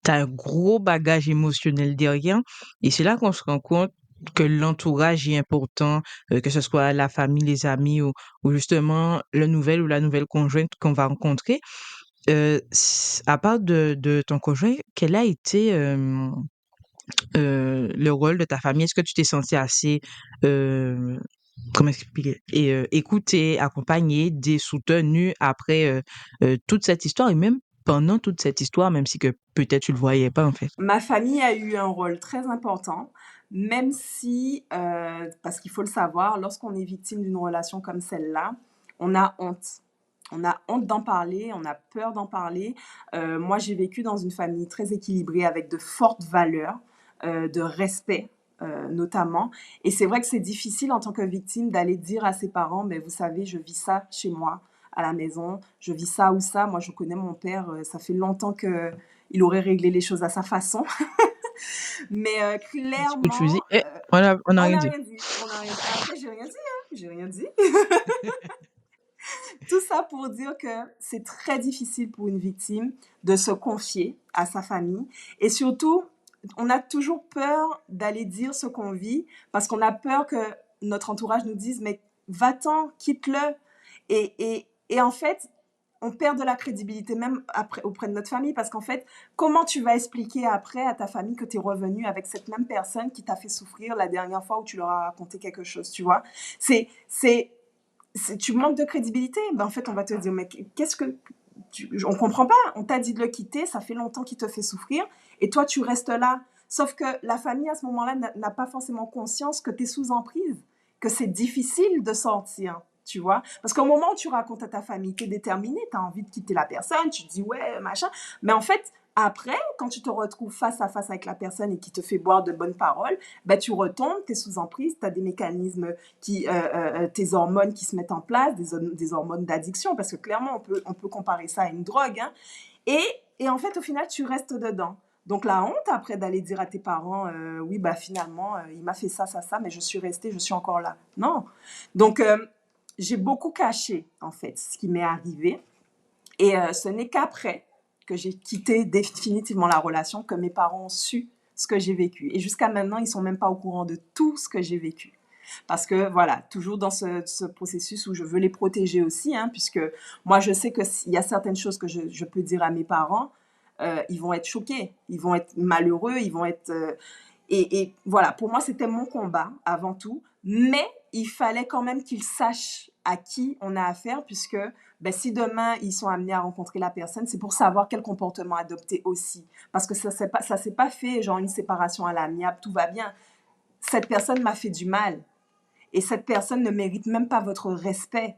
tu un gros bagage émotionnel derrière. Et c'est là qu'on se rend compte que l'entourage est important, que ce soit la famille, les amis ou justement le nouvel ou la nouvelle conjointe qu'on va rencontrer. À part de ton conjoint, quel a été le rôle de ta famille? Est-ce que tu t'es senti assez, comment expliquer? Et écouté, accompagné, soutenu après toute cette histoire et même pendant toute cette histoire, même si que peut-être tu le voyais pas en fait. Ma famille a eu un rôle très important, même si, parce qu'il faut le savoir, lorsqu'on est victime d'une relation comme celle-là, on a honte. On a honte d'en parler, on a peur d'en parler. Moi, j'ai vécu dans une famille très équilibrée avec de fortes valeurs, de respect notamment. Et c'est vrai que c'est difficile en tant que victime d'aller dire à ses parents, mais vous savez, je vis ça chez moi, à la maison, je vis ça ou ça. Moi, je connais mon père, ça fait longtemps que il aurait réglé les choses à sa façon. Mais Ce que tu faisais, clairement, on a on rien n'a dit. rien dit. On n'a rien dit. Après, j'ai rien dit, hein. J'ai rien dit. Tout ça pour dire que c'est très difficile pour une victime de se confier à sa famille. Et surtout, on a toujours peur d'aller dire ce qu'on vit parce qu'on a peur que notre entourage nous dise, mais va-t'en, quitte-le. Et en fait, on perd de la crédibilité même après, auprès de notre famille parce qu'en fait, comment tu vas expliquer après à ta famille que tu es revenu avec cette même personne qui t'a fait souffrir la dernière fois où tu leur as raconté quelque chose, tu vois? C'est, tu manques de crédibilité. Ben, en fait, on va te dire, mais qu'est-ce que... on comprend pas. On t'a dit de le quitter, ça fait longtemps qu'il te fait souffrir, et toi, tu restes là. Sauf que la famille, à ce moment-là, n'a pas forcément conscience que tu es sous emprise, que c'est difficile de sortir, tu vois. Parce qu'au moment où tu racontes à ta famille, tu es déterminé, tu as envie de quitter la personne, tu te dis, ouais, machin. Mais en fait, après, quand tu te retrouves face à face avec la personne et qui te fait boire de bonnes paroles, ben, tu retombes, tu es sous emprise, tu as des mécanismes, tes hormones qui se mettent en place, des hormones d'addiction, parce que clairement, on peut comparer ça à une drogue. Hein. Et, et en fait, au final, tu restes dedans. Donc la honte après d'aller dire à tes parents, oui, bah finalement, il m'a fait ça, ça, ça, mais je suis restée, je suis encore là. Non. Donc j'ai beaucoup caché, en fait, ce qui m'est arrivé. Et ce n'est qu'après que j'ai quitté définitivement la relation que mes parents ont su ce que j'ai vécu. Et jusqu'à maintenant, ils ne sont même pas au courant de tout ce que j'ai vécu. Parce que voilà, toujours dans ce processus où je veux les protéger aussi, hein, puisque moi je sais qu'il y a certaines choses que je peux dire à mes parents, ils vont être choqués, ils vont être malheureux, ils vont être... et voilà, pour moi c'était mon combat avant tout, mais il fallait quand même qu'ils sachent à qui on a affaire, puisque ben, si demain ils sont amenés à rencontrer la personne, c'est pour savoir quel comportement adopter aussi. Parce que ça s'est pas fait, genre une séparation à l'amiable, tout va bien. Cette personne m'a fait du mal. Et cette personne ne mérite même pas votre respect.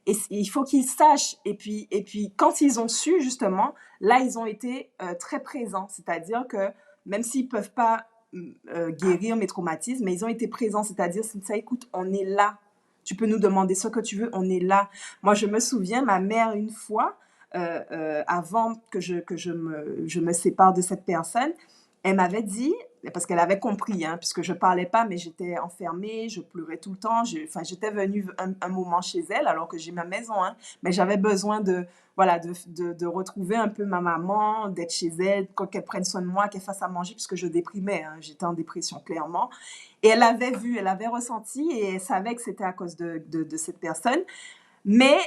Et il faut qu'ils sachent. Et puis, quand ils ont su, justement, là, ils ont été très présents. C'est-à-dire que même s'ils ne peuvent pas guérir mes traumatismes, mais ils ont été présents. C'est-à-dire, ça, écoute, on est là. Tu peux nous demander ce que tu veux, on est là. Moi, je me souviens, ma mère, une fois, avant que je me sépare de cette personne, elle m'avait dit, parce qu'elle avait compris, hein, puisque je parlais pas, mais j'étais enfermée, je pleurais tout le temps. Enfin, j'étais venue un moment chez elle, alors que j'ai ma maison, hein, mais j'avais besoin voilà, de retrouver un peu ma maman, d'être chez elle, qu'elle prenne soin de moi, qu'elle fasse à manger, puisque je déprimais, hein, j'étais en dépression, clairement. Et elle avait vu, elle avait ressenti, et elle savait que c'était à cause de cette personne. Mais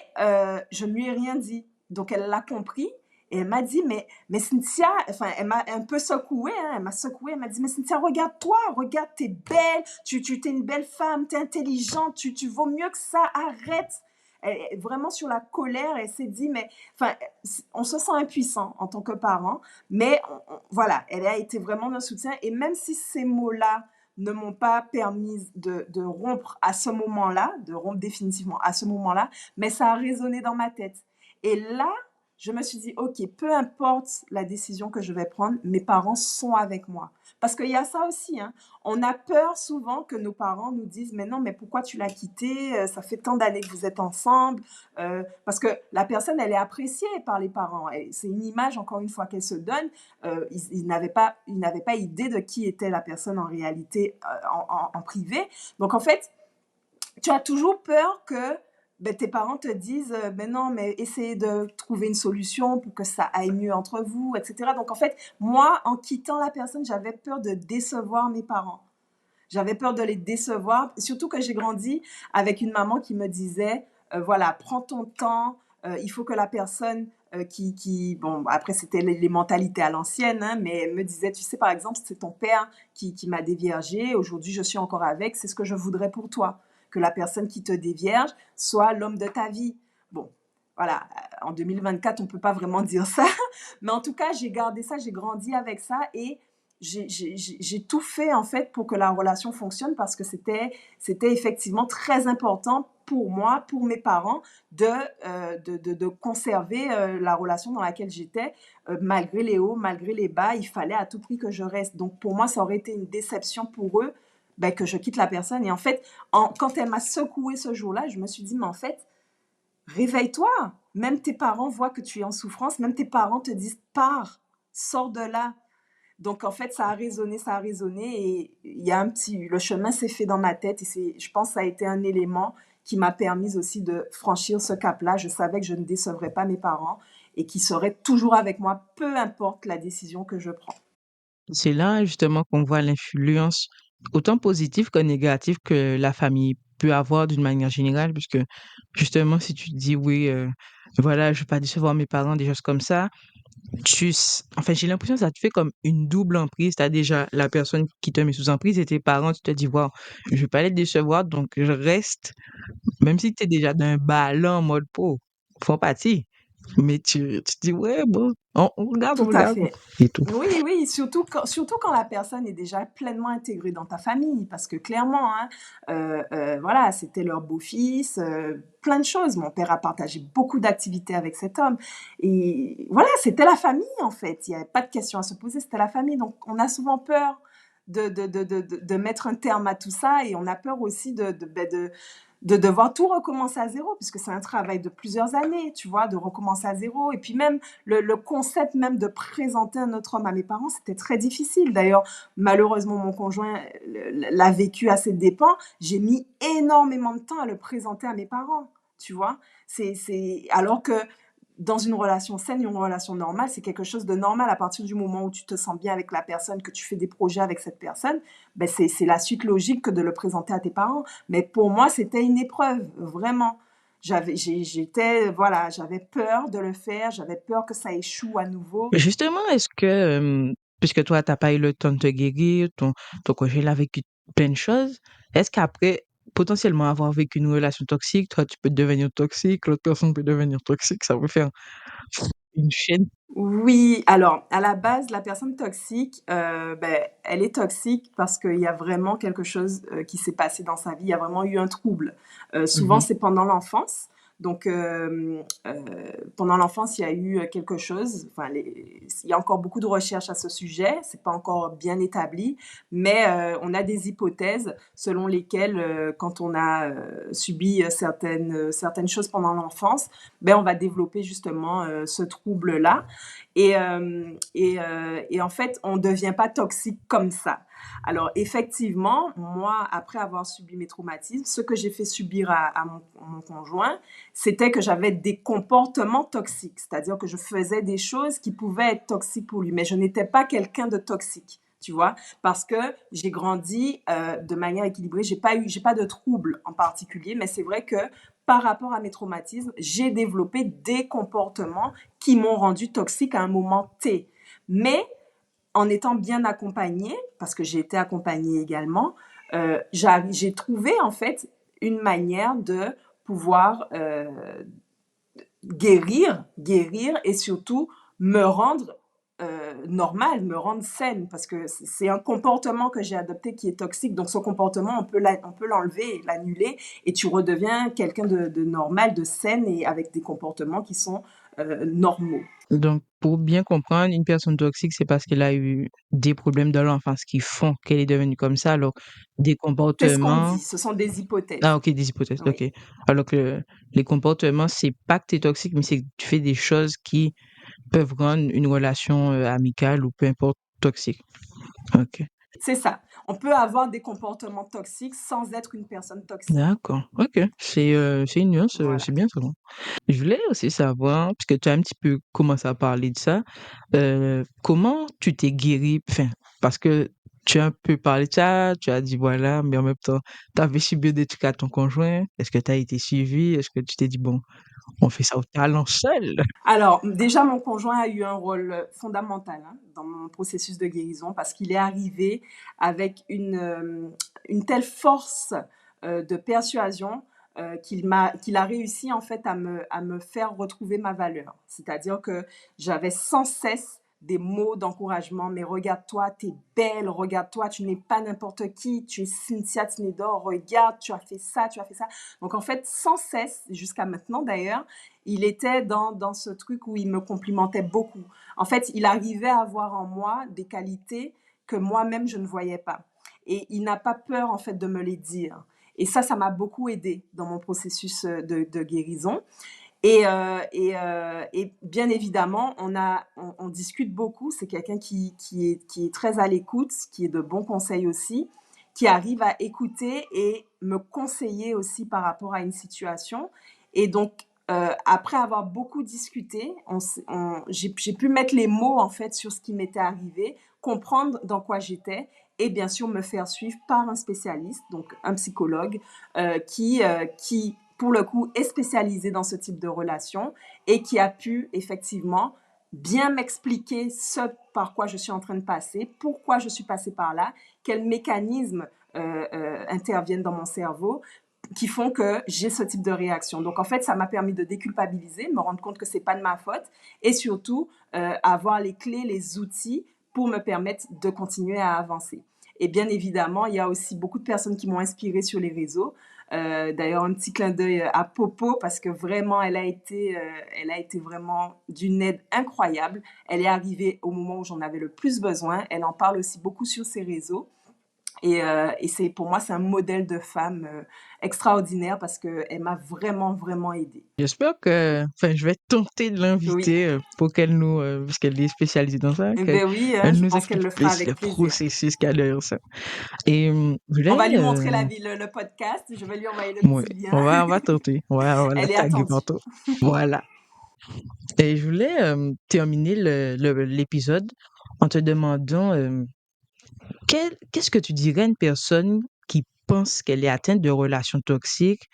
je ne lui ai rien dit. Donc, elle l'a compris. Et elle m'a dit, mais Cynthia, enfin, elle m'a un peu secouée, hein, elle m'a secouée, elle m'a dit, mais Cynthia, regarde-toi, regarde, t'es belle, t'es une belle femme, t'es intelligente, tu vaux mieux que ça, arrête. Vraiment sur la colère, elle s'est dit, mais, enfin, on se sent impuissant en tant que parent, mais voilà, elle a été vraiment d'un soutien. Et même si ces mots-là ne m'ont pas permis de rompre à ce moment-là, de rompre définitivement à ce moment-là, mais ça a résonné dans ma tête. Et là, je me suis dit, OK, peu importe la décision que je vais prendre, mes parents sont avec moi. Parce qu'il y a ça aussi, hein. On a peur souvent que nos parents nous disent, mais non, mais pourquoi tu l'as quitté? Ça fait tant d'années que vous êtes ensemble. Parce que la personne, elle est appréciée par les parents. C'est une image, encore une fois, qu'elle se donne. Ils n'avaient pas idée de qui était la personne en réalité en privé. Donc, en fait, tu as toujours peur que ben, tes parents te disent ben non, mais essayez de trouver une solution pour que ça aille mieux entre vous, etc. Donc, en fait, moi, en quittant la personne, j'avais peur de décevoir mes parents. J'avais peur de les décevoir, surtout que j'ai grandi avec une maman qui me disait, voilà, prends ton temps, il faut que la personne bon, après c'était les mentalités à l'ancienne, hein, mais elle me disait, tu sais, par exemple, c'est ton père qui m'a déviergé, aujourd'hui je suis encore avec, c'est ce que je voudrais pour toi, que la personne qui te dévierge soit l'homme de ta vie. Bon, voilà, en 2024, on ne peut pas vraiment dire ça, mais en tout cas, j'ai gardé ça, j'ai grandi avec ça et j'ai tout fait en fait pour que la relation fonctionne parce que c'était effectivement très important pour moi, pour mes parents, de conserver la relation dans laquelle j'étais, malgré les hauts, malgré les bas, il fallait à tout prix que je reste. Donc pour moi, ça aurait été une déception pour eux ben, que je quitte la personne. Et en fait, quand elle m'a secouée ce jour-là, je me suis dit, mais en fait, réveille-toi. Même tes parents voient que tu es en souffrance, même tes parents te disent, pars, sors de là. Donc, en fait, ça a résonné et le chemin s'est fait dans ma tête et je pense que ça a été un élément qui m'a permis aussi de franchir ce cap-là. Je savais que je ne décevrais pas mes parents et qu'ils seraient toujours avec moi, peu importe la décision que je prends. C'est là justement qu'on voit l'influence autant positive que négative que la famille peut avoir d'une manière générale, puisque justement, si tu te dis oui, voilà, je vais pas décevoir mes parents, des choses comme ça, enfin, j'ai l'impression que ça te fait comme une double emprise. Tu as déjà la personne qui te met sous emprise et tes parents, tu te dis, wow, je vais pas les décevoir, donc je reste, même si tu es déjà d'un ballon en mode pot, faut partir. Mais tu te dis, ouais, bon, on Tout à regarde, fait. et tout. Oui, oui, surtout quand la personne est déjà pleinement intégrée dans ta famille, parce que clairement, hein, voilà, c'était leur beau-fils, plein de choses. Mon père a partagé beaucoup d'activités avec cet homme. Et voilà, c'était la famille, en fait. Il n'y avait pas de question à se poser, c'était la famille. Donc, on a souvent peur de mettre un terme à tout ça et on a peur aussi de devoir tout recommencer à zéro, puisque c'est un travail de plusieurs années, tu vois, de recommencer à zéro. Et puis même, le concept même de présenter un autre homme à mes parents, c'était très difficile. D'ailleurs, malheureusement, mon conjoint l'a vécu à ses dépens. J'ai mis énormément de temps à le présenter à mes parents, tu vois. Alors que dans une relation saine, une relation normale, c'est quelque chose de normal. À partir du moment où tu te sens bien avec la personne, que tu fais des projets avec cette personne, ben c'est la suite logique que de le présenter à tes parents. Mais pour moi, c'était une épreuve, vraiment. Voilà, j'avais peur de le faire, j'avais peur que ça échoue à nouveau. Justement, est-ce que, puisque toi, t'as pas eu le temps de te guérir, ton conjoint il a vécu plein de choses, est-ce qu'après, potentiellement avoir vécu une relation toxique, toi, tu peux devenir toxique, l'autre personne peut devenir toxique, ça peut faire une chaîne. Oui, alors à la base, la personne toxique, elle est toxique parce qu'il y a vraiment quelque chose, qui s'est passé dans sa vie. Il y a vraiment eu un trouble. Souvent, Mmh. c'est pendant l'enfance. Donc, pendant l'enfance, il y a eu, quelque chose, enfin les il y a encore beaucoup de recherches à ce sujet, c'est pas encore bien établi, mais, on a des hypothèses selon lesquelles, quand on a, subi, certaines choses pendant l'enfance, on va développer justement, ce trouble-là et en fait, on ne devient pas toxique comme ça. Alors effectivement, moi, après avoir subi mes traumatismes, ce que j'ai fait subir à mon conjoint, c'était que j'avais des comportements toxiques. C'est-à-dire que je faisais des choses qui pouvaient être toxiques pour lui, mais je n'étais pas quelqu'un de toxique. Tu vois, parce que j'ai grandi de manière équilibrée, j'ai pas de troubles en particulier, mais c'est vrai que par rapport à mes traumatismes, j'ai développé des comportements qui m'ont rendu toxique à un moment T. Mais en étant bien accompagnée, parce que j'ai été accompagnée également, j'ai trouvé en fait une manière de pouvoir guérir et surtout me rendre normale, me rendre saine, parce que c'est un comportement que j'ai adopté qui est toxique. Donc, ce comportement, on peut l'enlever, l'annuler, et tu redeviens quelqu'un de normal, de saine et avec des comportements qui sont normaux. Donc, pour bien comprendre, une personne toxique, c'est parce qu'elle a eu des problèmes dans l'enfance qui font qu'elle est devenue comme ça. Alors, des C'est ce qu'on comportements. dit, ce sont des Ah, hypothèses. ok, des hypothèses, Oui, ok. Alors que les comportements, c'est pas que tu es toxique, mais c'est que tu fais des choses qui peuvent rendre une relation amicale ou peu importe toxique. Ok. c'est ça. On peut avoir des comportements toxiques sans être une personne toxique. D'accord. Ok. C'est une nuance, Voilà. c'est bien ça. Je voulais aussi savoir, puisque tu as un petit peu commencé à parler de ça, comment tu t'es guéri, enfin, parce que tu as un peu parlé de ça, tu as dit voilà, mais en même temps, tu avais subi des trucs à ton conjoint. Est-ce que tu as été suivi? Est-ce que tu t'es dit, bon, on fait ça au talent seul? Alors, déjà, mon conjoint a eu un rôle fondamental hein, dans mon processus de guérison parce qu'il est arrivé avec une telle force de persuasion qu'il a réussi en fait à me faire retrouver ma valeur. C'est-à-dire que j'avais sans cesse des mots d'encouragement, mais regarde-toi, t'es belle, regarde-toi, tu n'es pas n'importe qui, tu es Cynthia Tinedor, regarde, tu as fait ça, tu as fait ça. Donc en fait, sans cesse, jusqu'à maintenant d'ailleurs, il était dans ce truc où il me complimentait beaucoup. En fait, il arrivait à voir en moi des qualités que moi-même je ne voyais pas. Et il n'a pas peur en fait de me les dire. Et ça m'a beaucoup aidé dans mon processus de guérison. Et bien évidemment, on discute beaucoup. C'est quelqu'un qui est très à l'écoute, qui est de bons conseils aussi, qui arrive à écouter et me conseiller aussi par rapport à une situation. Et donc, après avoir beaucoup discuté, j'ai pu mettre les mots en fait sur ce qui m'était arrivé, comprendre dans quoi j'étais et bien sûr me faire suivre par un spécialiste, donc un psychologue, qui pour le coup, est spécialisé dans ce type de relation et qui a pu effectivement bien m'expliquer ce par quoi je suis en train de passer, pourquoi je suis passée par là, quels mécanismes interviennent dans mon cerveau qui font que j'ai ce type de réaction. Donc en fait, ça m'a permis de déculpabiliser, me rendre compte que c'est pas de ma faute et surtout avoir les clés, les outils pour me permettre de continuer à avancer. Et bien évidemment, il y a aussi beaucoup de personnes qui m'ont inspirée sur les réseaux. D'ailleurs, un petit clin d'œil à Popo parce que vraiment, elle a été vraiment d'une aide incroyable. Elle est arrivée au moment où j'en avais le plus besoin. Elle en parle aussi beaucoup sur ses réseaux. Et c'est, pour moi, c'est un modèle de femme extraordinaire parce qu'elle m'a vraiment, vraiment aidée. J'espère que, enfin, je vais tenter de Oui, l'inviter pour qu'elle nous, parce qu'elle est spécialisée dans ça, eh qu'elle ben oui, hein, elle je nous pense qu'elle explique le fera plus le avec plaisir. processus qu'il y a derrière ça. Et je On voulais, va lui montrer le podcast. Je vais lui envoyer le ouais, petit lien. on va tenter, on va la Elle est taguer attendue. partout. Voilà. Et je voulais terminer l'épisode en te demandant qu'est-ce que tu dirais à une personne qui pense qu'elle est atteinte de relations toxiques,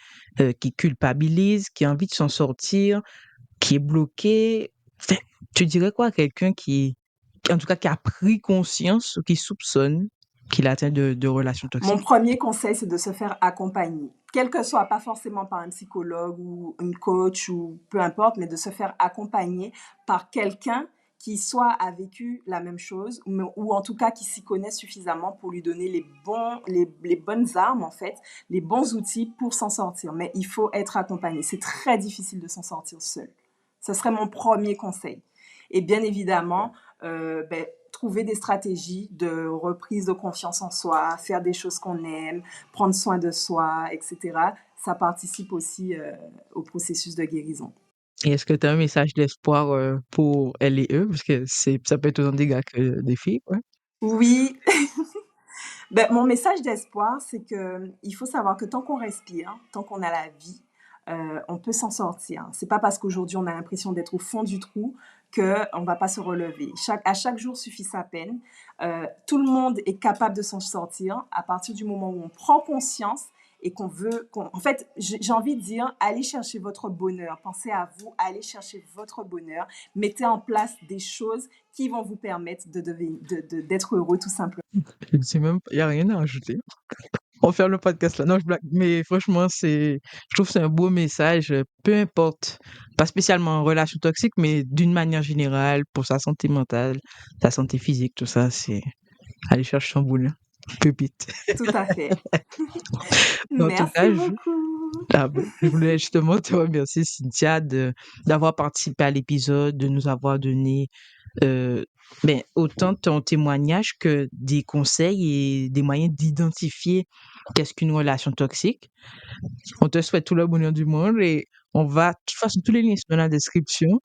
qui culpabilise, qui a envie de s'en sortir, qui est bloquée. Enfin, tu dirais quoi à quelqu'un en tout cas, qui a pris conscience ou qui soupçonne? qu'il atteint de relations Mon toxiques? premier conseil, c'est de se faire accompagner. Quel que soit, pas forcément par un psychologue ou une coach ou peu importe, mais de se faire accompagner par quelqu'un qui soit a vécu la même chose ou en tout cas qui s'y connaît suffisamment pour lui donner les bonnes armes, en fait, les bons outils pour s'en sortir. Mais il faut être accompagné. C'est très difficile de s'en sortir seul. Ce serait mon premier conseil. Et bien évidemment, trouver des stratégies de reprise de confiance en soi, faire des choses qu'on aime, prendre soin de soi, etc. Ça participe aussi au processus de guérison. Et est-ce que tu as un message d'espoir pour elles et eux? Parce que ça peut être autant des gars que des filles, ouais. Oui, mon message d'espoir, c'est que il faut savoir que tant qu'on respire, tant qu'on a la vie, on peut s'en sortir. C'est pas parce qu'aujourd'hui on a l'impression d'être au fond du trou qu'on va pas se relever. À chaque jour suffit sa peine. Tout le monde est capable de s'en sortir à partir du moment où on prend conscience et en fait, j'ai envie de dire, allez chercher votre bonheur. Pensez à vous, allez chercher votre bonheur. Mettez en place des choses qui vont vous permettre d'être heureux tout simplement. Je sais même il y a rien à ajouter. On ferme le podcast là. Non, je blague. Mais franchement, je trouve que c'est un beau message, peu importe, pas spécialement en relation toxique, mais d'une manière générale, pour sa santé mentale, sa santé physique, tout ça, c'est aller chercher son bonheur. Pépite. Tout à fait. En tout Merci cas, beaucoup. je voulais justement te remercier, Cynthia, d'avoir participé à l'épisode, de nous avoir donné autant ton témoignage que des conseils et des moyens d'identifier qu'est-ce qu'une relation toxique. On te souhaite tout le bonheur du monde et on va, de toute façon, tous les liens sont dans la description.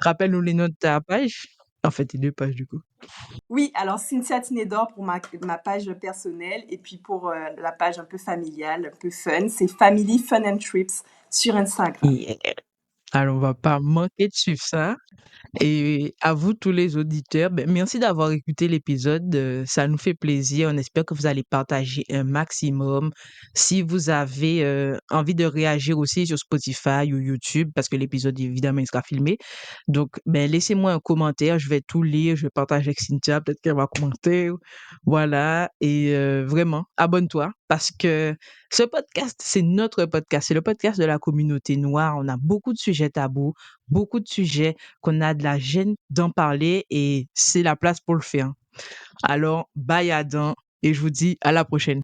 Rappelle-nous les notes de ta page. En fait, tes 2 pages du coup. Oui, alors Cynthia Tinedor pour ma page personnelle et puis pour la page un peu familiale, un peu fun, c'est Family Fun and Trips sur Instagram. Yeah. Alors, on va pas manquer de suivre ça. Et à vous, tous les auditeurs, merci d'avoir écouté l'épisode. Ça nous fait plaisir. On espère que vous allez partager un maximum. Si vous avez envie de réagir aussi sur Spotify ou YouTube, parce que l'épisode, évidemment, il sera filmé. Donc, laissez-moi un commentaire. Je vais tout lire. Je vais partager avec Cynthia. Peut-être qu'elle va commenter. Voilà. Et vraiment, abonne-toi parce que ce podcast, c'est notre podcast. C'est le podcast de la communauté noire. On a beaucoup de sujets tabous, beaucoup de sujets qu'on a de la gêne d'en parler et c'est la place pour le faire. Alors, bye Adam et je vous dis à la prochaine.